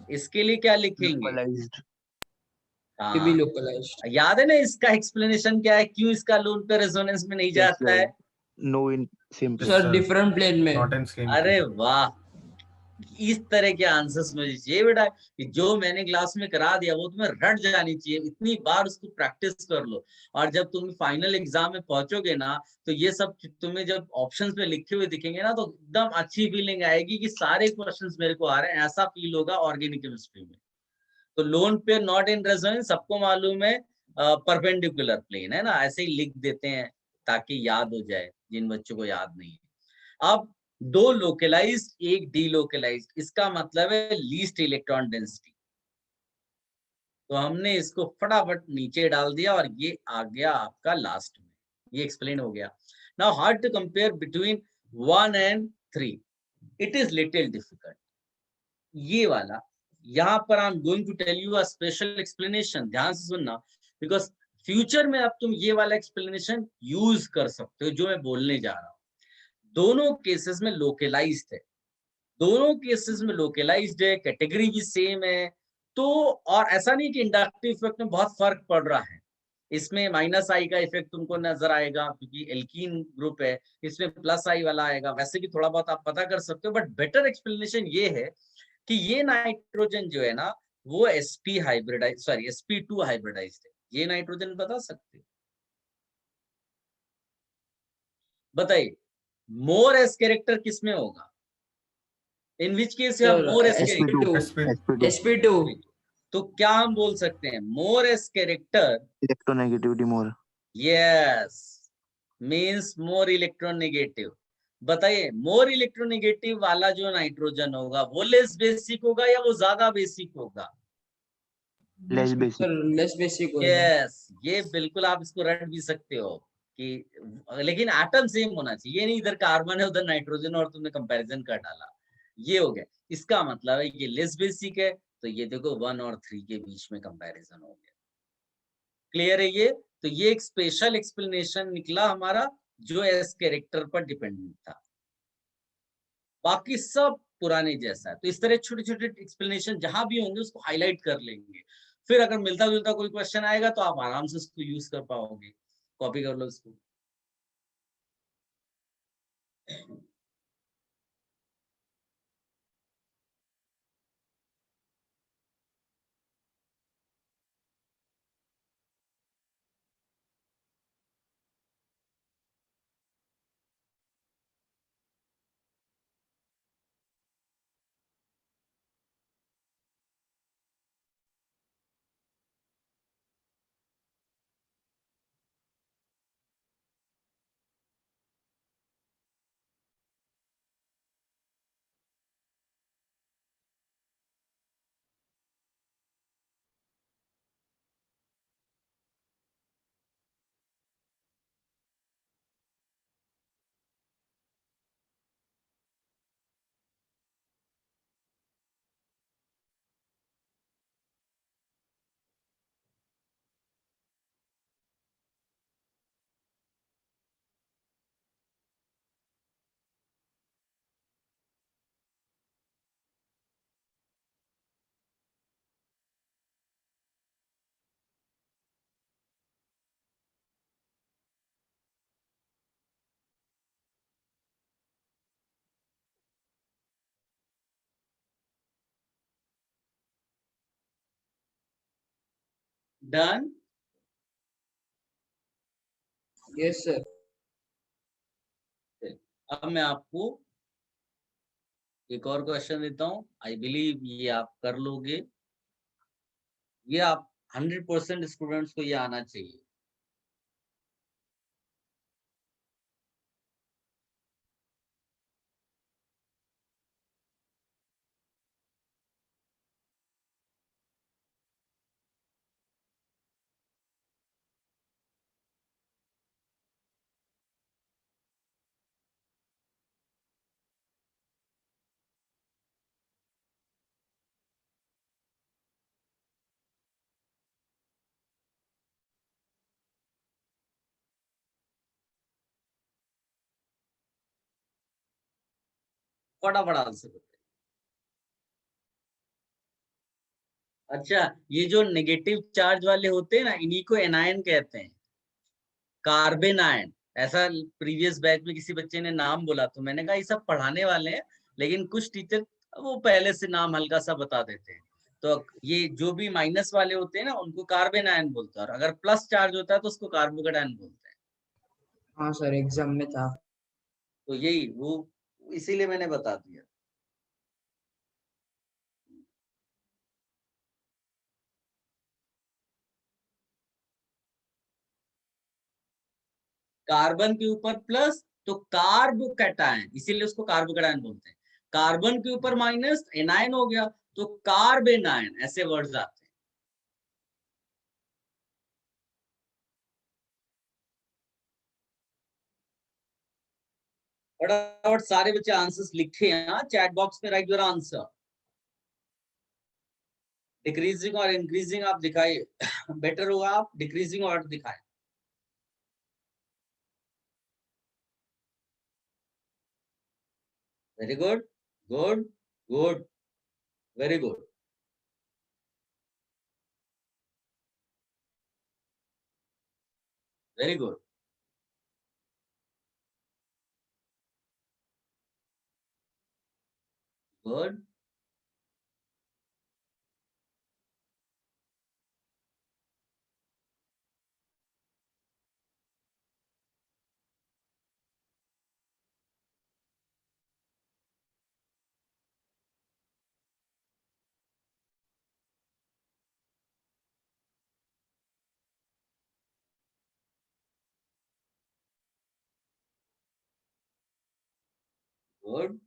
इसके लिए क्या लिखेंगे? लोकलाइज्ड। ये भी हाँ, लोकलाइज्ड। याद है ना इसका एक्सप्लेनेशन क्या है, क्यों इसका लोन पेयर रेजोनेंस में नहीं जाता है? No in same Yes, sir sir. Different plane में। Not in same अरे plane. वाह, इस तरह के आंसर्स मुझे चाहिए बेटा कि जो मैंने क्लास में करा दिया वो तुम्हें रट जानी चाहिए। इतनी बार उसको प्रैक्टिस कर लो, और जब तुम फाइनल एग्जाम में पहुंचोगे ना तो ये सब तुम्हें जब ऑप्शंस में लिखे हुए दिखेंगे ना तो एकदम अच्छी फीलिंग आएगी कि सारे क्वेश्चंस मेरे को आ रहे हैं। ऐसा फील होगा ऑर्गेनिक केमिस्ट्री में। तो lone pair not in resonance सबको मालूम है, परपेंडिकुलर प्लेन है ना, ऐसे ही लिख देते हैं ताकि याद हो जाए जिन बच्चों को याद नहीं है। अब दो लोकलाइज्ड एक डीलोकलाइज्ड, इसका मतलब है लीस्ट इलेक्ट्रॉन डेंसिटी। तो हमने इसको फटाफट नीचे डाल दिया और ये आ गया आपका लास्ट में, ये एक्सप्लेन हो गया। Now how to compare between 1 and 3, it is little difficult. ये वाला यहाँ पर I am going to tell you a special explanation, ध्यान से सुनना, बिकॉज फ्यूचर में अब तुम ये वाला एक्सप्लेनेशन यूज कर सकते हो जो मैं बोलने जा रहा हूँ। दोनों केसेस में लोकलाइज्ड है, दोनों केसेस में लोकलाइज्ड है, कैटेगरी भी सेम है। तो और ऐसा नहीं कि इंडक्टिव इफेक्ट में बहुत फर्क पड़ रहा है, इसमें माइनस आई का इफेक्ट तुमको नजर आएगा क्योंकि एल्कीन ग्रुप है, इसमें प्लस आई वाला आएगा, वैसे भी थोड़ा बहुत आप पता कर सकते हो। बट बेटर एक्सप्लेनेशन ये है कि ये नाइट्रोजन जो है ना वो sp hybridise sorry sp2 hybridised है। ये नाइट्रोजन बता सकते हो? बताइए मोर एस कैरेक्टर किसमें होगा? In which case you have sir more S sp2 sp2 sp2 तो क्या हम बोल सकते हैं? More S character, electronegativity more. Yes, means more electronegative. बताइए मोर इलेक्ट्रोनेगेटिव वाला जो नाइट्रोजन होगा वो लेस बेसिक होगा या वो ज्यादा बेसिक होगा? Less basic. Sir less basic होगा। यस, ये बिल्कुल आप इसको रट भी सकते हो कि, लेकिन एटम सेम होना चाहिए, ये नहीं इधर कार्बन है उधर नाइट्रोजन और तुमने कंपैरिजन कर डाला। ये हो गया, इसका मतलब है ये लेस बेसिक है, तो ये देखो 1 और 3 के बीच में कंपैरिजन हो गया। क्लियर है ये? तो ये एक स्पेशल एक्सप्लेनेशन निकला हमारा जो एस कैरेक्टर पर डिपेंडेंट था, बाकी सब पुराने जैसा है। तो इस तरह छोटे छोटे एक्सप्लेनेशन जहां भी होंगे उसको हाईलाइट कर लेंगे, फिर अगर मिलता जुलता कोई क्वेश्चन आएगा तो आप आराम से उसको यूज कर पाओगे। कॉपी कर लो इसको। डन। Yes sir. अब मैं आपको एक और क्वेश्चन देता हूं, आई बिलीव ये आप कर लोगे, ये आप 100% स्टूडेंट्स को ये आना चाहिए। फटाफट आंसर करते हैं। अच्छा, ये जो नेगेटिव चार्ज वाले होते हैं ना इन्हीं को एनायन कहते हैं, कार्बन आयन। ऐसा प्रीवियस बैच में किसी बच्चे ने नाम बोला तो मैंने कहा ये सब पढ़ाने वाले हैं, लेकिन कुछ टीचर वो पहले से नाम हल्का सा बता देते हैं। तो ये जो भी माइनस वाले होते हैं ना उनको कार्बन आयन बोलते हैं, और अगर प्लस चार्ज होता है तो उसको कार्बोकेटायन बोलते हैं। हाँ सर एग्जाम में था। तो यही वो, इसीलिए मैंने बता दिया। कार्बन के ऊपर प्लस तो कार्बोकैटायन, इसीलिए उसको कार्बोकैटायन बोलते हैं। कार्बन के ऊपर माइनस एनायन हो गया तो कार्बेनायन, ऐसे वर्ड्स आते हैं। फटाफट सारे बच्चे आंसर्स लिखे हैं चैट बॉक्स में, राइट योर आंसर। डिक्रीजिंग और इंक्रीजिंग आप दिखाइए। बेटर होगा आप डिक्रीजिंग और दिखाएं। Very good, good, good, very good. Very good. Good. Good.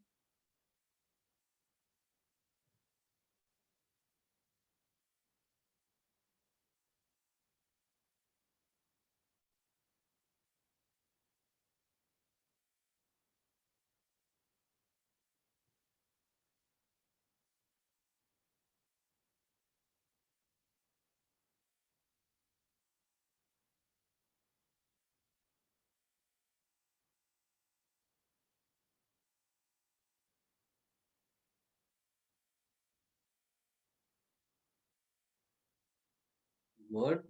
Good.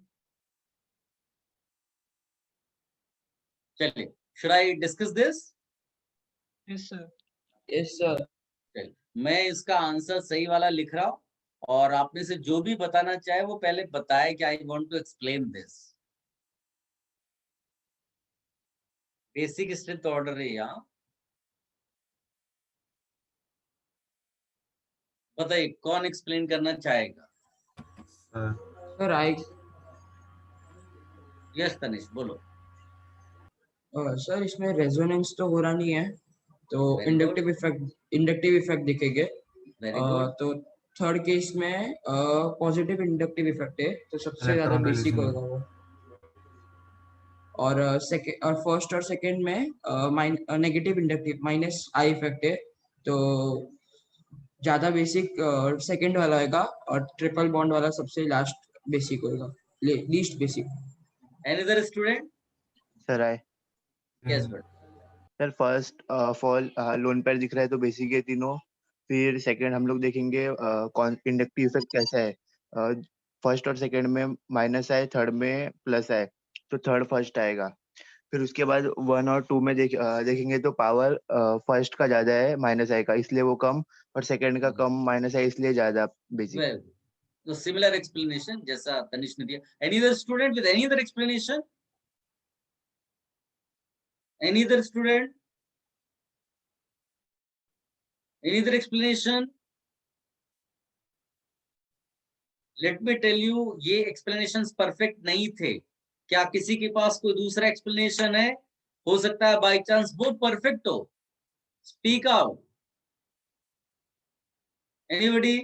चलिए, should I discuss this? Yes, sir. Yes sir. चलिए, मैं इसका आंसर सही वाला लिख रहा हूं और आपने से जो भी बताना चाहे वो पहले बताए कि I want to explain this. Basic strength order है यहाँ। बताइए कौन एक्सप्लेन करना चाहेगा? सर आई यस तनिष बोलो। सर इसमें रेजोनेंस तो हो रहा नहीं है, तो Very good. इंडक्टिव इफेक्ट दिखेंगे। Very good. तो थर्ड केस में पॉजिटिव इंडक्टिव इफेक्ट है, तो सबसे ज्यादा Electron बेसिक releasing. होगा वो। और सेकंड और फर्स्ट और सेकंड में negative inductive minus I effect है, तो ज्यादा बेसिक सेकंड वाला होगा और ट्रिपल बॉन्ड वाला सबसे लास्ट बेसिक होगा, least basic. Any other student? Sir I yes but sir first fall lone pair दिख रहा है तो बेसिक है तीनों। फिर सेकंड हम लोग देखेंगे इंडक्टिव इफेक्ट कैसा है। फर्स्ट और सेकंड में माइनस आए, थर्ड में प्लस आए, तो थर्ड फर्स्ट आएगा। फिर उसके बाद 1 और 2 में देखेंगे तो पावर फर्स्ट का ज्यादा है माइनस आई का, इसलिए वो कम, और सेकंड का कम माइनस आई इसलिए ज्यादा बेसिक। वेल तो सिमिलर एक्सप्लेनेशन जैसा तनिष ने दिया। Any other student with any other explanation? Any other student? Any other explanation? Let me tell you, ये एक्सप्लेनेशंस परफेक्ट नहीं थे। क्या किसी के पास कोई दूसरा एक्सप्लेनेशन है? हो सकता है बाय चांस वो परफेक्ट हो। Speak out. एनीबॉडी?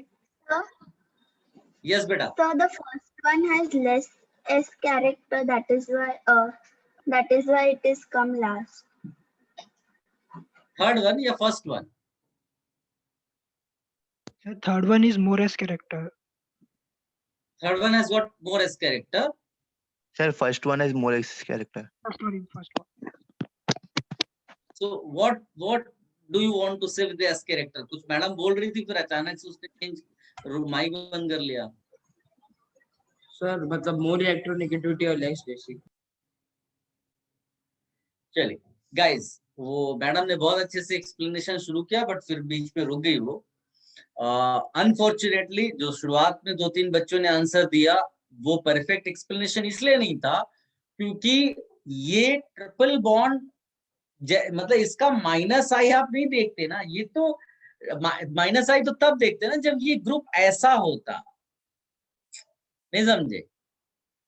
यस बेटा। So the first one has less S character, that is why it is come last. Third one या first one? The third one is more S character. Third one has got more S character. Sir first one is more X character. First one. So what do you want to say with the S character? कुछ madam बोल रही थी फिर अचानक से उसने change mic बंद कर लिया। सर मतलब मोर इलेक्ट्रोनेगेटिविटी और लेस बेसिक। चलिए गाइस, वो मैडम ने बहुत अच्छे से एक्सप्लेनेशन शुरू किया बट फिर बीच में रुक गई वो। अनफॉर्चुनेटली जो शुरुआत में 2-3 बच्चों ने आंसर दिया वो परफेक्ट एक्सप्लेनेशन इसलिए नहीं था क्योंकि ये ट्रिपल बॉन्ड मतलब इसका माइनस आई आप नहीं देखते ना, ये तो माइनस आई तो तब देखते ना जब ये ग्रुप ऐसा होता, नहीं समझे?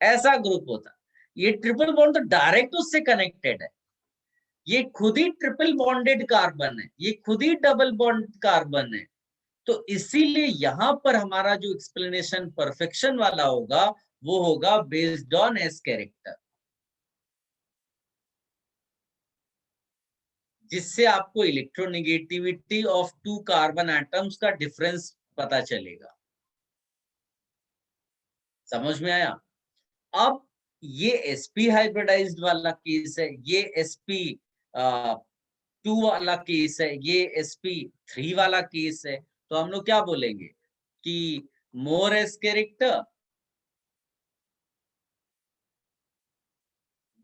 ऐसा ग्रुप होता। ये ट्रिपल बॉन्ड तो डायरेक्ट उससे कनेक्टेड है, ये खुद ही ट्रिपल बॉन्डेड कार्बन है, ये खुद ही डबल बॉन्ड कार्बन है। तो इसीलिए यहां पर हमारा जो एक्सप्लेनेशन परफेक्शन वाला होगा वो होगा बेस्ड ऑन एस कैरेक्टर, जिससे आपको electronegativity of two carbon atoms का डिफरेंस पता चलेगा। समझ में आया? अब ये sp हाइब्रिडाइज्ड वाला केस है, ये sp2 वाला केस है, ये sp3 वाला केस है। तो हम लोग क्या बोलेंगे कि more S character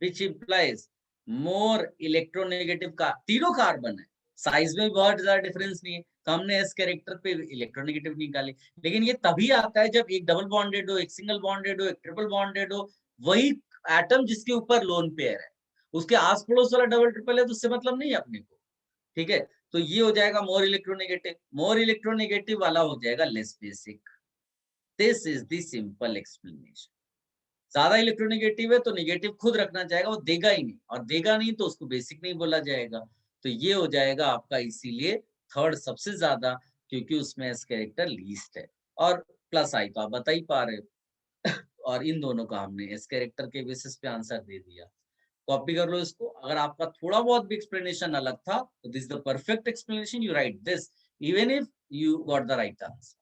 which implies more electronegative का, तीनों कार्बन है, साइज में बहुत ज्यादा डिफरेंस नहीं है, तो हमने एस कैरेक्टर पे इलेक्ट्रोनेगेटिव निकाले। लेकिन ये तभी आता है जब एक डबल बॉन्डेड हो, एक सिंगल बॉन्डेड हो, एक ट्रिपल बॉन्डेड हो, वही एटम जिसके ऊपर लोन पेयर है, उसके आस पड़ोस वाला डबल ट्रिपल है तो उससे मतलब नहीं है अपने को। ठीक है, तो ये हो जाएगा मोर इलेक्ट्रोनेगेटिव, मोर इलेक्ट्रोनेगेटिव वाला हो जाएगा less basic. This is the simple explanation. ज्यादा इलेक्ट्रोनेगेटिव है तो नेगेटिव खुद रखना चाहेगा, वो देगा ही नहीं, और देगा नहीं तो उसको बेसिक नहीं बोला जाएगा। तो ये हो जाएगा आपका इसीलिए थर्ड सबसे ज्यादा, क्योंकि उसमें एस कैरेक्टर लीस्ट है, और प्लस आई तो आप बता ही पा रहे हो। और इन दोनों का हमने एस कैरेक्टर के बेसिस पे आंसर दे दिया। कॉपी कर लो इसको। अगर आपका थोड़ा बहुत भी एक्सप्लेनेशन अलग था तो this the perfect explanation, you right this even if you got the right answer.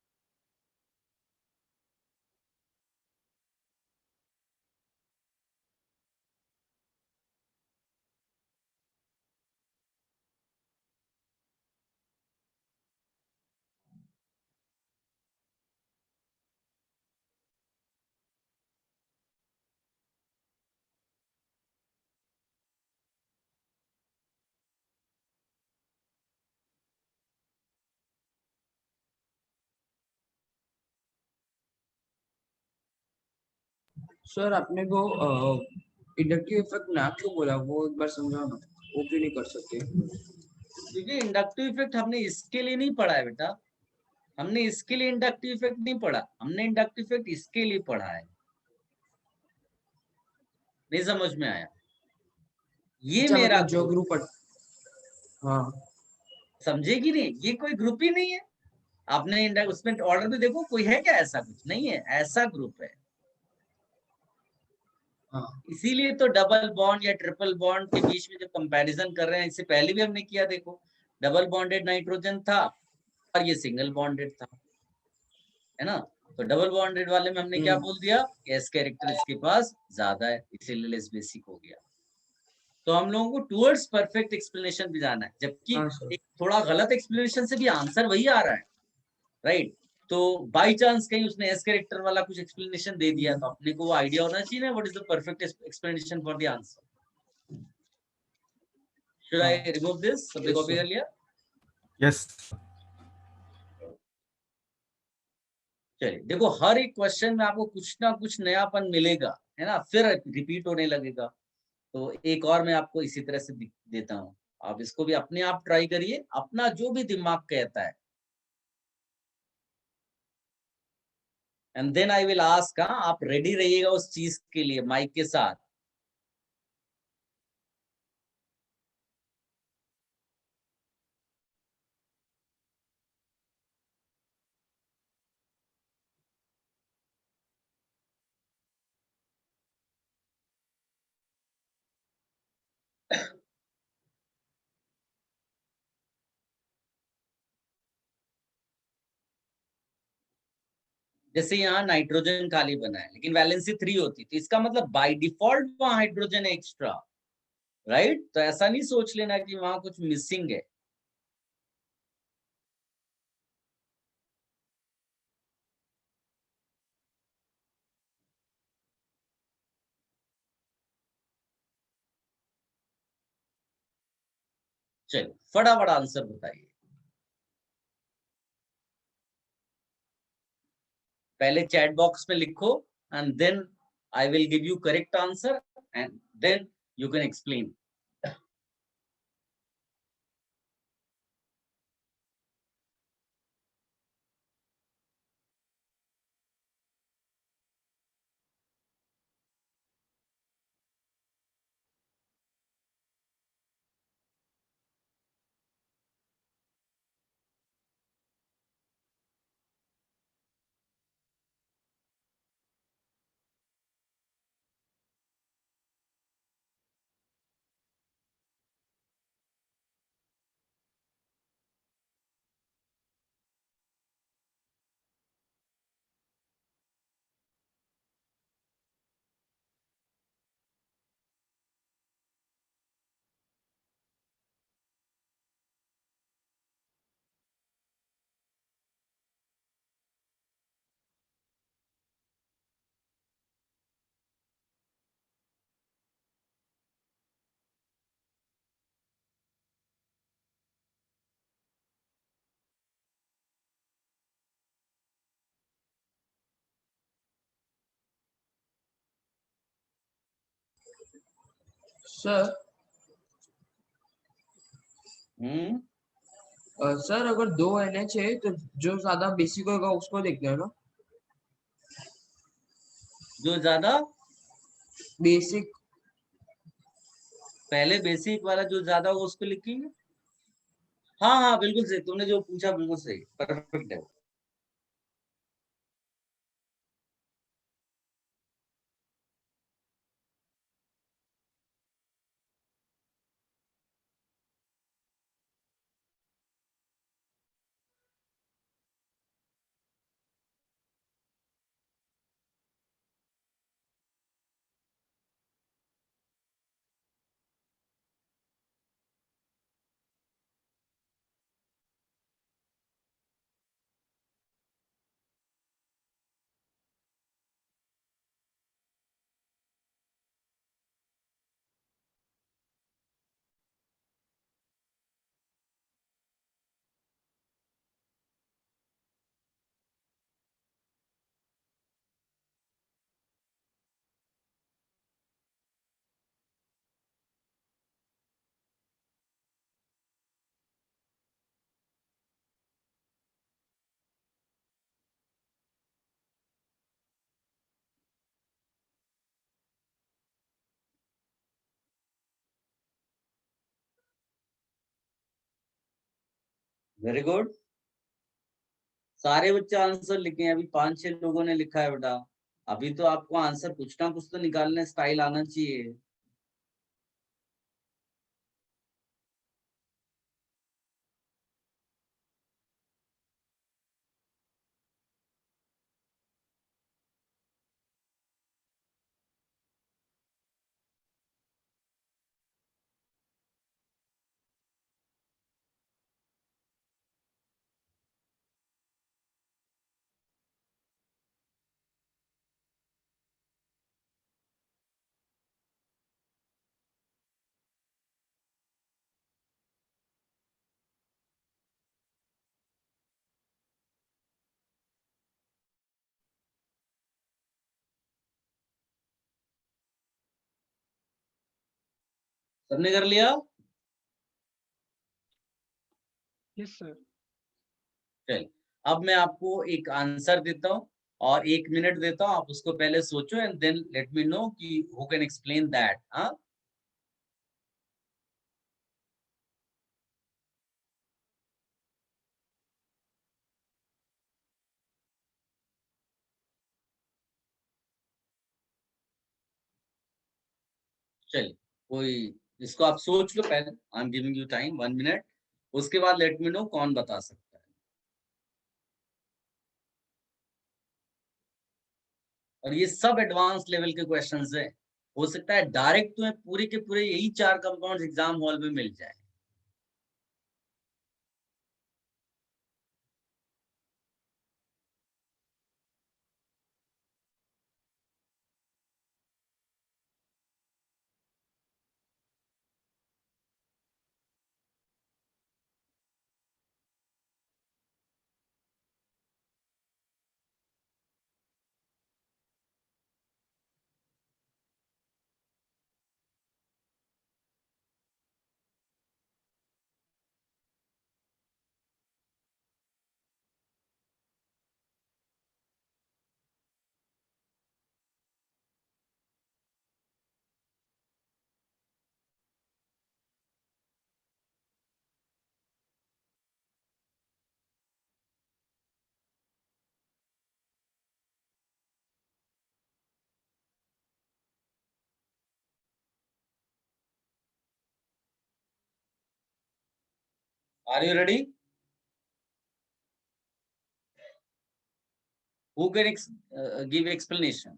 Sir आपने वो इंडक्टिव इफेक्ट ना क्यों बोला, वो एक बार समझाओ ना, वो क्यों नहीं कर सकते? क्योंकि इंडक्टिव इफेक्ट हमने इसके लिए नहीं पढ़ा है बेटा, हमने इसके लिए इंडक्टिव इफेक्ट नहीं पढ़ा, हमने इंडक्टिव इफेक्ट इसके लिए पढ़ा है। नहीं समझ में आया? ये अच्छा, मेरा मतलब जो ग्रुप, ग्रुप, हाँ समझे कि नहीं, ये कोई ग्रुप ही नहीं है। आपने उसमें ऑर्डर भी देखो, कोई है क्या? ऐसा कुछ नहीं है, ऐसा ग्रुप है। हाँ इसीलिए तो डबल बॉन्ड या ट्रिपल बॉन्ड के बीच में जब कंपैरिजन कर रहे हैं, इससे पहले भी हमने किया, देखो डबल बॉन्डेड नाइट्रोजन था और ये सिंगल बॉन्डेड था, है ना? तो डबल बॉन्डेड वाले में हमने क्या बोल दिया, एस कैरेक्टर इसके पास ज्यादा है, इसीलिए लेस बेसिक हो गया। तो हम लोगों को टुवर्ड्स परफेक्ट एक्सप्लेनेशन भी जाना है, जबकि हाँ सर। एक थोड़ा गलत एक्सप्लेनेशन से भी आंसर वही आ रहा है, राइट? तो बाय चांस कहीं उसने एस कैरेक्टर वाला कुछ एक्सप्लेनेशन दे दिया, तो अपने को वो आइडिया होना चाहिए ना, what is the perfect explanation for the answer. Should I remove this? सबने कॉपी कर लिया? यस। चलिए देखो, हर एक क्वेश्चन में आपको कुछ ना कुछ नयापन मिलेगा, है ना, फिर रिपीट होने लगेगा। तो एक और मैं आपको इसी तरह से देता हूँ, आप इसको भी अपने आप ट्राई करिए, अपना जो भी दिमाग कहता है, and then I will ask. हाँ, आप रेडी रहिएगा उस चीज के लिए माइक के साथ। जैसे यहाँ नाइट्रोजन खाली बना है लेकिन वैलेंसी 3 होती, तो इसका मतलब बाय डिफॉल्ट वहां हाइड्रोजन है एक्स्ट्रा, राइट? तो ऐसा नहीं सोच लेना कि वहां कुछ मिसिंग है। चलो फटाफट आंसर बताइए। पहले चैट बॉक्स में लिखो, and then I will give you correct answer, and then you can explain. Sir hmm sir अगर 2 NH है तो जो ज्यादा बेसिक होगा उसको देखते हैं ना। जो ज्यादा बेसिक पहले बेसिक वाला जो ज्यादा होगा उसको लिखेंगे। हाँ हाँ बिल्कुल सही, तुमने जो पूछा बिल्कुल सही, परफेक्ट है। वेरी गुड, सारे बच्चे आंसर लिखे हैं। अभी 5-6 लोगों ने लिखा है बेटा। अभी तो आपको आंसर कुछ ना कुछ तो निकालने स्टाइल आना चाहिए। सबने कर लिया? Yes sir. चल, अब मैं आपको एक आंसर देता हूँ और 1 मिनट देता हूँ, आप उसको पहले सोचो and then let me know कि हु कैन एक्सप्लेन दैट। हाँ, चलिए, कोई इसको आप सोच लो पहले। I am giving you time 1 minute, उसके बाद लेट मी नो कौन बता सकता है। और ये सब एडवांस लेवल के क्वेश्चंस हैं। हो सकता है डायरेक्ट तुम्हें पूरे के पूरे यही 4 कंपाउंड्स एग्जाम हॉल में मिल जाए। Are you ready? Who can give explanation?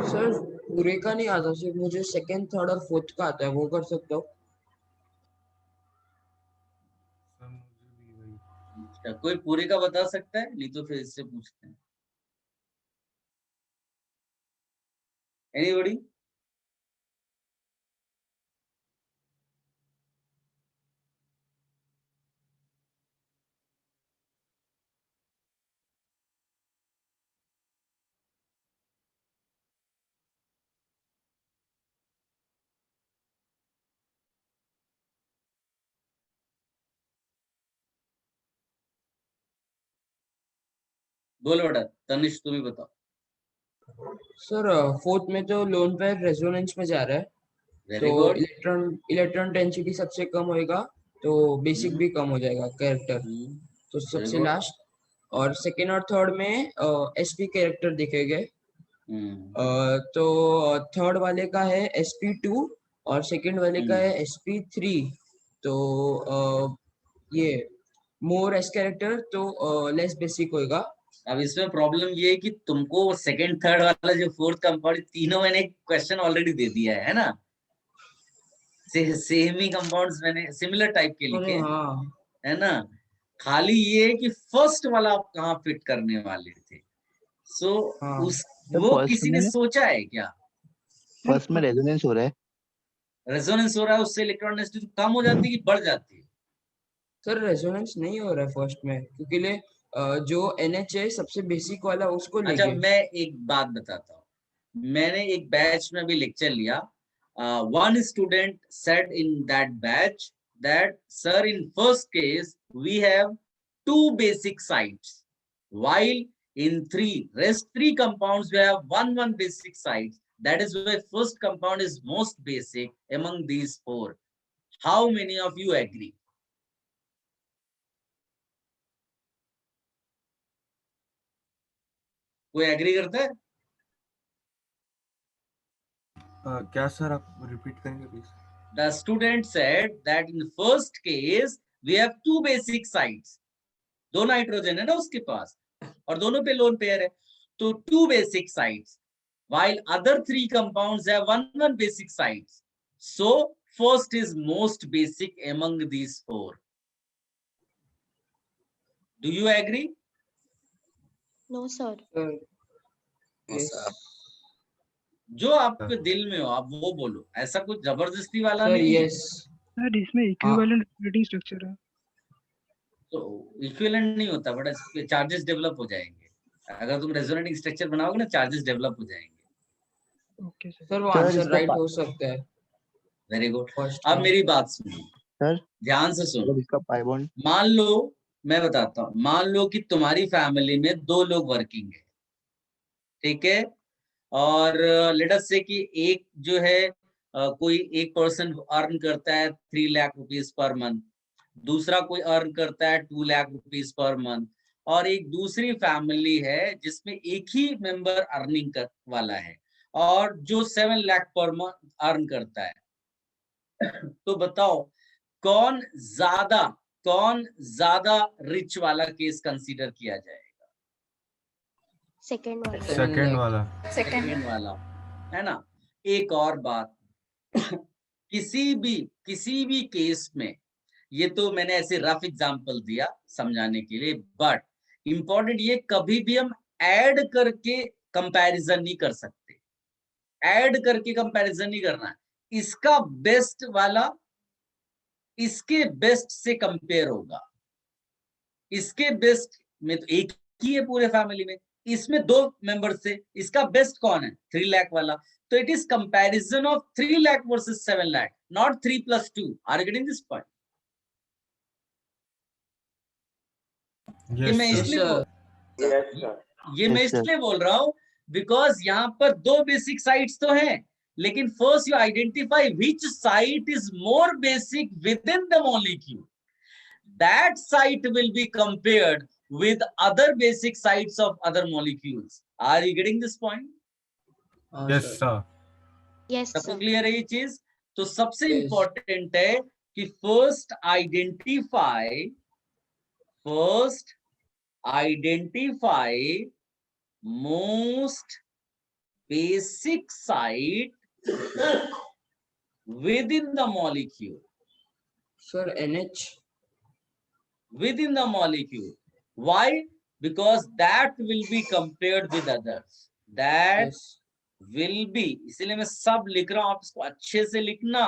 Sir पूरे का नहीं आता, सिर्फ मुझे सेकंड, थर्ड और फोर्थ का आता है, वो कर सकता हूँ। सर मुझे भी वही। अच्छा, कोई पूरे का बता सकता है? नहीं तो फिर इससे पूछते हैं। एनीबॉडी? बोलो बेटा, तनिष तुम ही बताओ। सर फोर्थ में तो लोन पेयर रेजोनेंस में जा रहा है, वेरी तो गुड। इलेक्ट्रॉन डेंसिटी सबसे कम होएगा, तो बेसिक भी कम हो जाएगा कैरेक्टर, तो सबसे good. लास्ट। और सेकेंड और थर्ड में एसपी कैरेक्टर दिखेंगे, तो थर्ड वाले का है SP2 और सेकेंड वाले का है SP3, तो ये मोर एस कैरेक्टर तो लेस बेसिक होएगा। अब इसमें प्रॉब्लम ये है कि तुमको सेकंड थर्ड वाला जो फोर्थ कंपाउंड, तीनों मैंने क्वेश्चन ऑलरेडी दे दिया है ना, सेम ही कंपाउंड्स मैंने सिमिलर टाइप के लिखे हैं, हाँ है ना। खाली ये है कि फर्स्ट वाला आप कहाँ फिट करने वाले थे। सो हाँ उस तो वो फर्स्ट किसी ने में सोचा है क्या? फर्स्ट में रेजोनेंस हो रहा है। रेजोनेंस हो रहा है, उससे इलेक्ट्रॉन डेंसिटी कम हो जाती है कि बढ़ जाती है? सर रेजोनेंस नहीं हो रहा है फर्स्ट में, क्योंकि जो NH है सबसे बेसिक वाला उसको अच्छा, लेके। मैं एक बात बताता हूँ। मैंने एक बैच में भी लेक्चर लिया, one student said in that batch that sir, in first case we have 2 basic sites, while in rest three compounds we have one basic site. That is why first compound is most basic among these 4. How many of you agree? कोई agree करता है? क्या sir आप repeat करेंगे please? The student said that in first case we have 2 basic sites. 2 nitrogen है ना उसके पास और दोनों पे लोन पेयर है, तो 2 basic sites, while other 3 compounds have one basic sites. So first is most basic among these 4. Do you agree? No sir. Yes जो आपके दिल में हो आप वो बोलो, ऐसा कुछ जबरदस्ती वाला सर, नहीं है। यस सर इसमें इक्विवेलेंट ऑपरेटिंग स्ट्रक्चर है। तो इक्विवेलेंट नहीं होता, बट इसके चार्जेस डेवलप हो जाएंगे। अगर तुम रेजोनेटिंग स्ट्रक्चर बनाओगे ना, चार्जेस डेवलप हो जाएंगे। Okay sir. सर वो सर, आंसर इसका राइट हो सकता है वेरी गुड। फर्स्ट अब में। मेरी बात सुनो, सर ध्यान से सुनो। अगर इसका पाई बॉन्ड मान लो, मैं बताता हूँ, मान लो कि तुम्हारी फैमिली में 2 लोग वर्किंग है, ठीक है, और लेट अस से कि एक जो है कोई एक पर्सन अर्न करता है 3 लाख रुपीस पर मंथ, दूसरा कोई अर्न करता है 2 लाख रुपीस पर मंथ, और एक दूसरी फैमिली है जिसमें एक ही मेंबर अर्निंग कर वाला है और जो 7 लाख पर मंथ अर्न करता है। तो बताओ कौन ज्यादा रिच वाला केस कंसीडर किया जाएगा? सेकेंड वाला। सेकंड वाला। सेकंड वाला, है ना। एक और बात, किसी भी केस में, ये तो मैंने ऐसे रफ एग्जांपल दिया समझाने के लिए, बट इंपॉर्टेंट ये, कभी भी हम ऐड करके कंपैरिजन नहीं कर सकते। ऐड करके कंपैरिजन नहीं करना है। इसका बेस्ट वाला इसके बेस्ट से कंपेयर होगा। इसके बेस्ट में तो एक ही है पूरे फैमिली में, इसमें 2 मेंबर से, इसका बेस्ट कौन है? 3 लाख वाला। तो it is comparison of 3 lakh versus 7 lakh, not 3 + 2। Are you getting this point? ये मैं इसलिए बोल रहा हूँ बिकॉज यहाँ पर 2 बेसिक साइट्स तो हैं, लेकिन first you identify which site is more basic with in the molecule, that site will be compared with other basic sites of other molecules. Are you getting this point? Yes sir. Yes सबको sir. Clear है ये चीज? तो सबसे Yes. Important है कि first identify most basic site within the molecule. Sir NH Within the molecule. Why? Because that will be compared with others. That yes will be, इसलिए मैं सब लिख रहा हूं, आप इसको अच्छे से लिखना,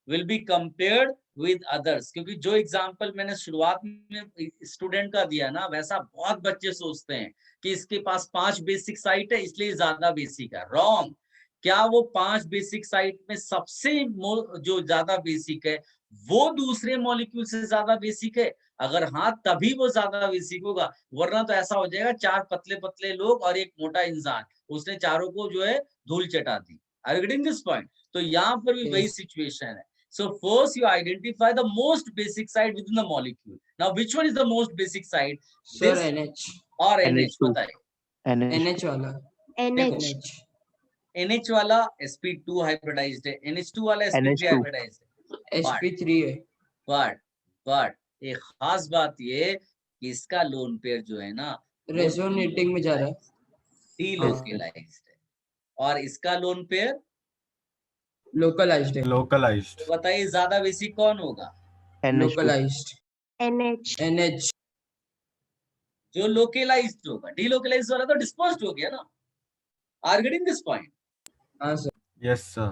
will be compared with others। क्योंकि जो एग्जांपल मैंने शुरुआत में स्टूडेंट का दिया ना, वैसा बहुत बच्चे सोचते हैं कि इसके पास 5 बेसिक साइट है इसलिए ज्यादा बेसिक है। रॉन्ग। क्या वो 5 बेसिक साइट में सबसे जो ज्यादा बेसिक है वो दूसरे मॉलिक्यूल से ज्यादा बेसिक है? अगर हाँ, तभी वो ज्यादा बेसिक होगा, वरना तो ऐसा हो जाएगा 4 पतले पतले लोग और एक मोटा इंसान, उसने चारों को जो है धूल चटा दी। Are you getting this point? तो यहाँ पर भी वही Yes. सिचुएशन है। So first you identify the most basic side within the molecule. Now which one is the most basic side? Sir This NH or NH? NH2 बताइए। NH वाला NH NH NH वाला sp2 hybridised है, NH2 वाला sp3 NH2 hybridised है। sp3 है but एक खास बात ये कि इसका लोन पेयर जो है ना, रेजोनेटिंग में जा रहा है। डीलोकलाइज्ड है, और इसका लोन पेयर लोकलाइज्ड है लोकलाइज्ड। तो बताइए ज्यादा बेसिक कौन होगा? NH2 लोकलाइज्ड NH NH जो लोकलाइज्ड होगा। डीलोकलाइज्ड वाला तो डिस्पर्स्ड हो गया ना। Are getting this point? हाँ सर यस सर।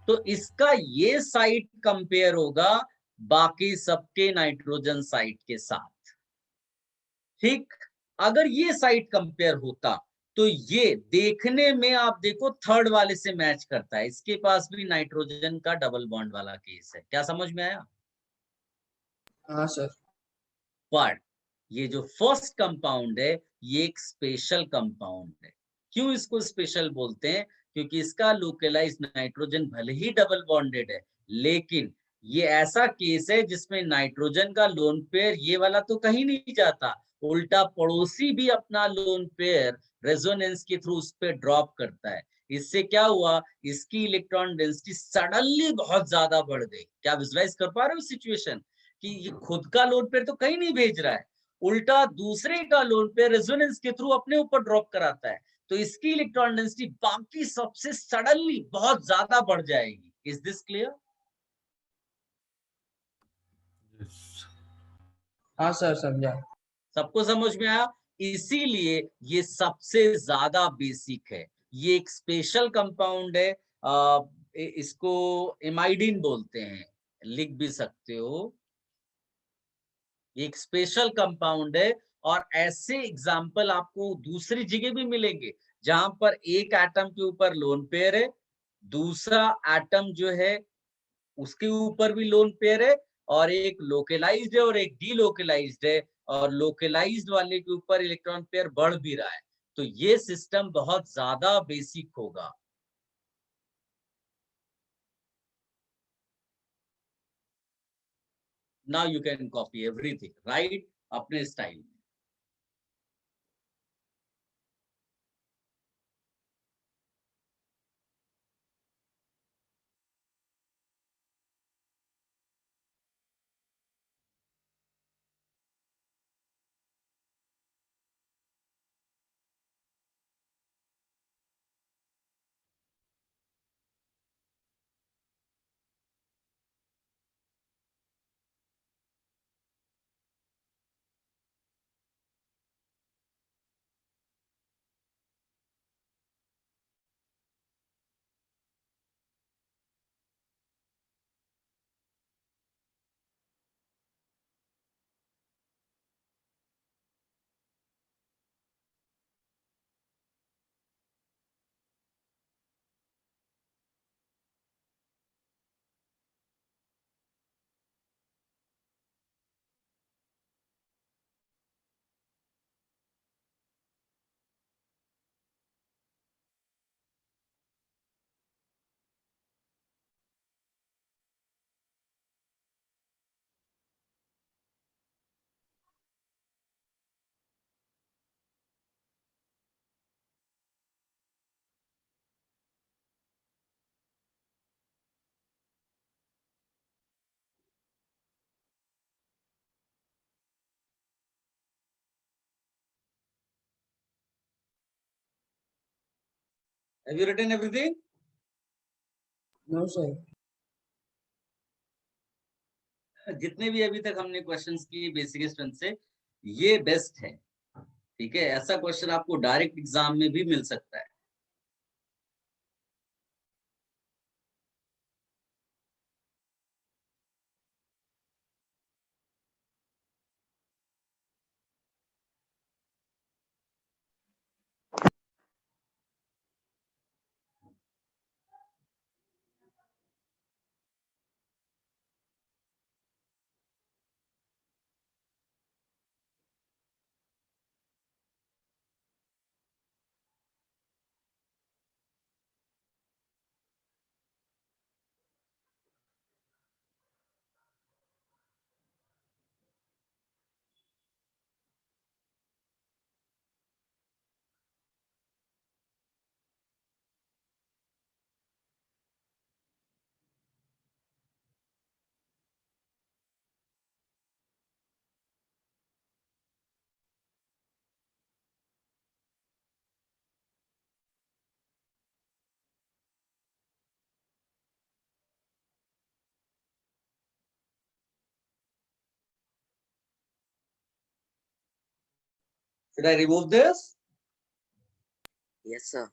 तो इसका ये साइट कंपेयर होगा बाकी सबके नाइट्रोजन साइट के साथ। ठीक, अगर ये साइट कंपेयर होता तो ये देखने में आप देखो थर्ड वाले से मैच करता है, इसके पास भी नाइट्रोजन का डबल बॉन्ड वाला केस है। क्या समझ में आया? हाँ सर बट ये जो फर्स्ट कंपाउंड है ये एक स्पेशल कंपाउंड है। क्यों इसको स्पेशल बोलते हैं? क्योंकि इसका लोकलाइज्ड नाइट्रोजन भले ही डबल बॉन्डेड है, लेकिन ये ऐसा केस है जिसमें नाइट्रोजन का लोन पेयर ये वाला तो कहीं नहीं जाता, उल्टा पड़ोसी भी अपना लोन पेयर रेजोनेंस के थ्रू उस पर ड्रॉप करता है। इससे क्या हुआ, इसकी इलेक्ट्रॉन डेंसिटी सडनली बहुत ज्यादा बढ़ गई। क्या विजुलाइज कर पा रहे हो सिचुएशन कि ये खुद का लोन पेयर तो कहीं नहीं भेज रहा है, उल्टा दूसरे का लोन पेयर रेजोनेंस के थ्रू अपने ऊपर ड्रॉप कराता है, तो इसकी इलेक्ट्रॉन डेंसिटी बाकी सबसे सडनली बहुत ज्यादा बढ़ जाएगी। Is this clear? हाँ सर समझा सबको समझ में आया? इसीलिए ये सबसे ज्यादा बेसिक है। ये एक स्पेशल कंपाउंड है। इसको इमाइडिन बोलते हैं, लिख भी सकते हो। ये एक स्पेशल कंपाउंड है, और ऐसे एग्जाम्पल आपको दूसरी जगह भी मिलेंगे जहां पर एक एटम के ऊपर लोन पेयर है, दूसरा एटम जो है उसके ऊपर भी लोन पेयर है, और एक लोकलाइज्ड है और एक डीलोकलाइज्ड है, और लोकलाइज्ड वाले के ऊपर इलेक्ट्रॉन पेयर बढ़ भी रहा है। तो ये सिस्टम बहुत ज्यादा बेसिक होगा। Now you can copy everything, right, अपने स्टाइल में। Have you written everything? No sir जितने भी अभी तक हमने क्वेश्चंस किए बेसिक स्ट्रेंथ से, ये बेस्ट है। ठीक है, ऐसा क्वेश्चन आपको डायरेक्ट एग्जाम में भी मिल सकता है। Should I remove this? Yes, sir.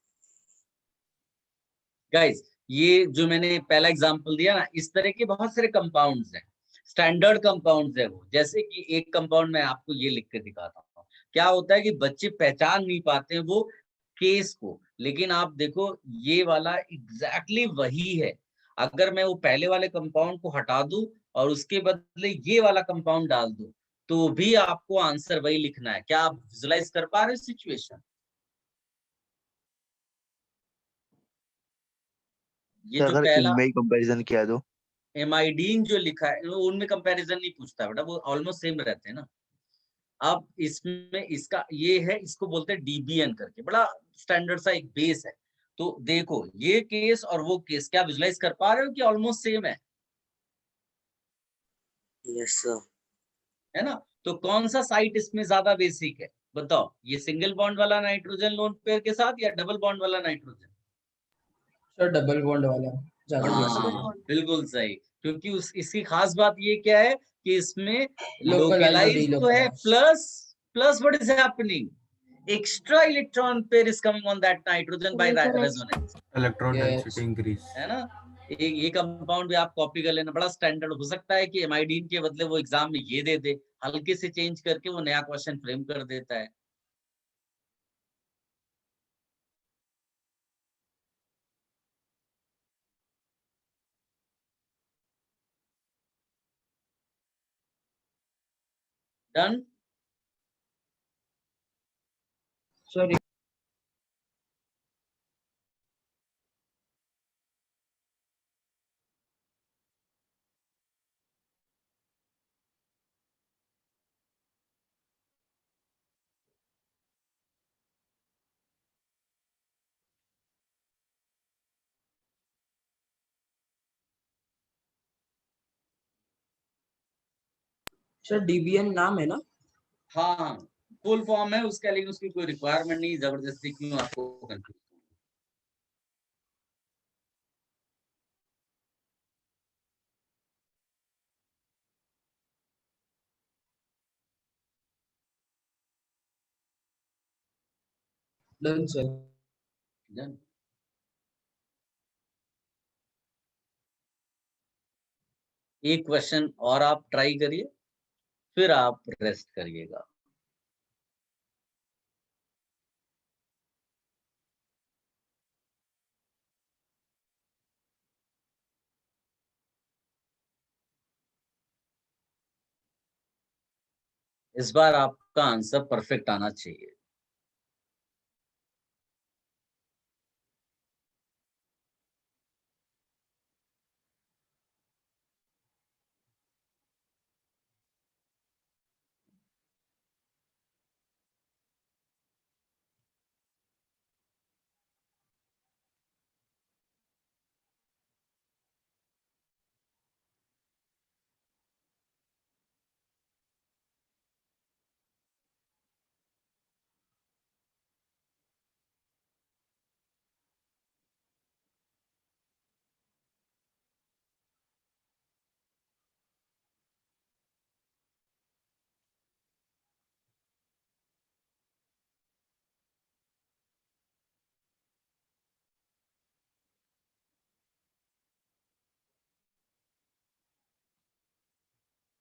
Guys, ये जो मैंने पहला एग्जांपल दिया ना, इस तरह के बहुत सारे कंपाउंड्स हैं, स्टैंडर्ड कंपाउंड्स है वो। जैसे कि एक कंपाउंड मैं आपको ये लिख के दिखाता हूँ। क्या होता है कि बच्चे पहचान नहीं पाते हैं वो केस को, लेकिन आप देखो ये वाला एग्जैक्टली वही है। अगर मैं वो पहले वाले कंपाउंड को हटा दूं और उसके बदले ये वाला कंपाउंड डाल दूं, तो भी आपको आंसर वही लिखना है। क्या आप विजुलाइज कर पा रहे हो सिचुएशन? ये सर जो अगर पहला इनमें ही कंपैरिजन किया तो एमाइडीन जो लिखा है उनमें कंपैरिजन नहीं पूछता बेटा, वो ऑलमोस्ट सेम रहते हैं ना। अब इसमें इसका ये है, इसको बोलते हैं डीबीएन करके, बड़ा स्टैंडर्ड सा एक बेस है। तो देखो ये केस और वो केस, क्या विजुलाइज कर पा रहे हो कि ऑलमोस्ट सेम है? Yes, sir. है ना? तो कौन सा साइट इसमें ज्यादा बेसिक है बताओ? ये सिंगल बॉन्ड वाला नाइट्रोजन लोन पेयर के साथ या डबल बॉन्ड वाला नाइट्रोजन? सर डबल बॉन्ड वाला ज्यादा बेसिक है। हाँ बिल्कुल सही, क्योंकि उस इसकी खास बात ये क्या है कि इसमें Localized और लोकलाइज तो है, delocalized. Plus what is happening, extra electron pair is coming on that nitrogen by resonance, electron Yes. Density increase. है ना? ये कंपाउंड भी आप कॉपी कर लेना, बड़ा स्टैंडर्ड। हो सकता है कि एमाइडीन के बदले वो एग्जाम में ये दे दे, हल्के से चेंज करके वो नया क्वेश्चन फ्रेम कर देता है। डन? सर सर डीबीएन नाम है ना? हाँ फुल फॉर्म है उसका, लेकिन उसकी कोई रिक्वायरमेंट नहीं, जबरदस्ती क्यों आपको कंफ्यूज। Done sir. डन? एक क्वेश्चन और आप ट्राई करिए, फिर आप रेस्ट करिएगा। इस बार आपका आंसर परफेक्ट आना चाहिए।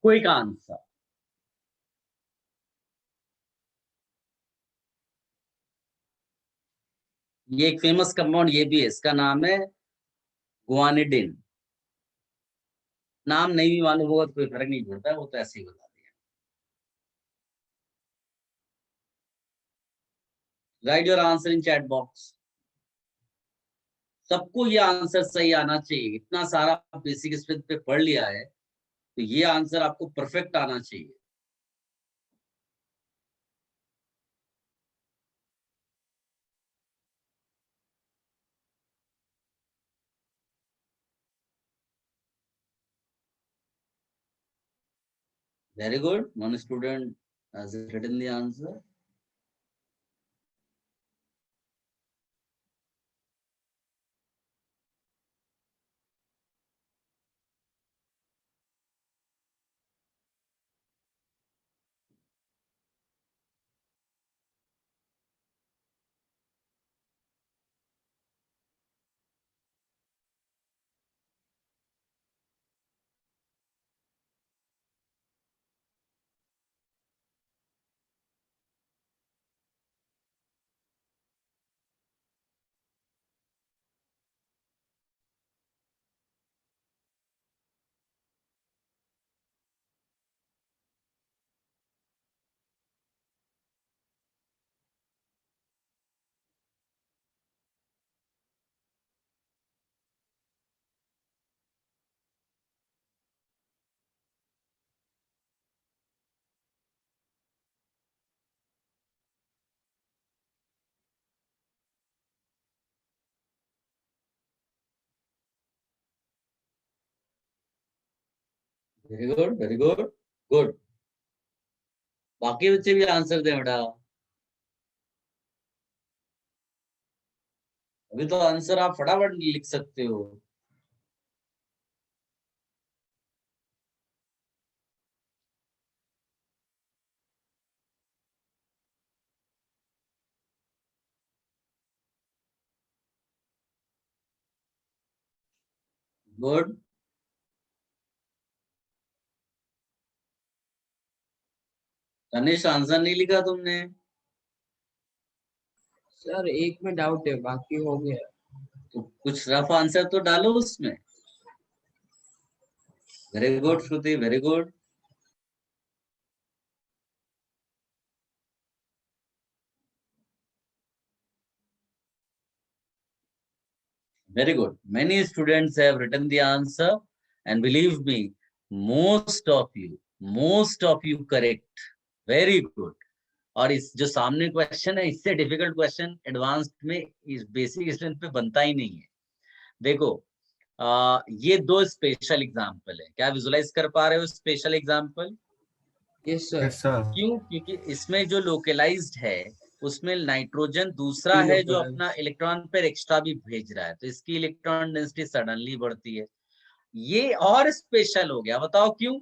क्विक आंसर, ये एक फेमस कंपाउंड ये भी है, इसका नाम है गुआनिडिन। नाम नहीं भी मालूम होगा तो कोई फर्क नहीं पड़ता है, वो तो ऐसे ही बता दिया। Right your answer in chat box. सबको ये आंसर सही आना चाहिए, इतना सारा बेसिक स्ट्रेंथ पे पढ़ लिया है तो ये आंसर आपको परफेक्ट आना चाहिए। Very good. One student has written the answer. Very good, very good, good. बाकी बच्चे भी आंसर दें बेटा। अभी तो आंसर आप फटाफट लिख सकते हो। गुड। तनिष आंसर नहीं लिखा तुमने? सर एक में डाउट है, बाकी हो गया। तो कुछ रफ आंसर तो डालो उसमें। Very good Shruti, very good. Very good. Many students have written the answer, and believe me, most of you correct. Very good. और इस जो सामने क्वेश्चन है, इससे डिफिकल्ट क्वेश्चन एडवांस्ड में इस बेसिक स्ट्रेंथ पे बनता ही नहीं है। देखो, ये दो स्पेशल एग्जाम्पल है। क्या विजुलाइज कर पा रहे हो special example? Yes sir. Yes sir. क्यों? क्योंकि इसमें जो लोकलाइज्ड है उसमें नाइट्रोजन दूसरा है जो अपना इलेक्ट्रॉन पेयर एक्स्ट्रा भी भेज रहा है, तो इसकी इलेक्ट्रॉन डेंसिटी सडनली बढ़ती है। ये और स्पेशल हो गया, बताओ क्यों?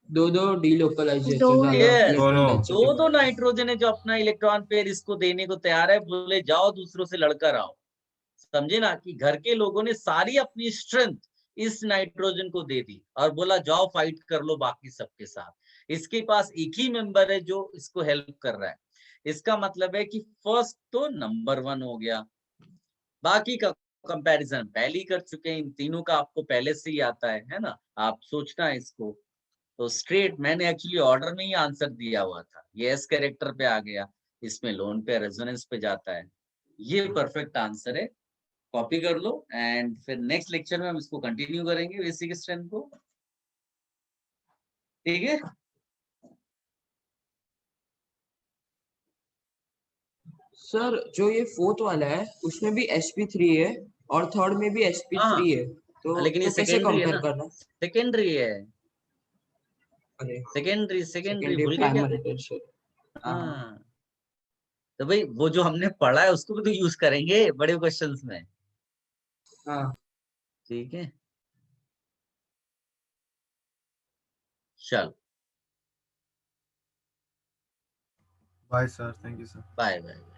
दो डीलोकलाइजेशन दो दो नाइट्रोजन है जो अपना इलेक्ट्रॉन पेयर इसको देने को तैयार है, बोले जाओ दूसरों से लड़कर आओ। समझे ना कि घर के लोगों ने सारी अपनी स्ट्रेंथ इस नाइट्रोजन को दे दी और बोला जाओ फाइट कर लो बाकी सबके साथ। इसके पास एक ही मेंबर है जो इसको हेल्प कर रहा है। इसका मतलब है कि फर्स्ट तो नंबर 1 हो गया। बाकी का कंपैरिजन पहले ही कर चुके हैं, इन तीनों का आपको पहले से ही आता है ना? आप सोचना है इसको। तो स्ट्रेट मैंने एक्चुअली ऑर्डर में ही आंसर दिया हुआ था। ये एस कैरेक्टर पे आ गया, इसमें लोन पे रेजोनेंस पे जाता है। ये परफेक्ट आंसर है, कॉपी कर लो एंड फिर नेक्स्ट लेक्चर में हम इसको कंटिन्यू करेंगे बेसिक स्ट्रेंथ को। ठीक है? सर जो ये फोर्थ वाला है उसमें भी sp3 है और थर्ड में भी sp3 है, तो लेकिन ये कैसे सेकेंडरी है कंपेयर ना? करना? सेकेंडरी है, अरे सेकेंडरी भूल गए क्या? Primary tension. हाँ, तो भाई वो जो हमने पढ़ा है उसको भी तो यूज करेंगे बड़े क्वेश्चंस में। हाँ ठीक है, चल bye sir, thank you sir. Bye bye.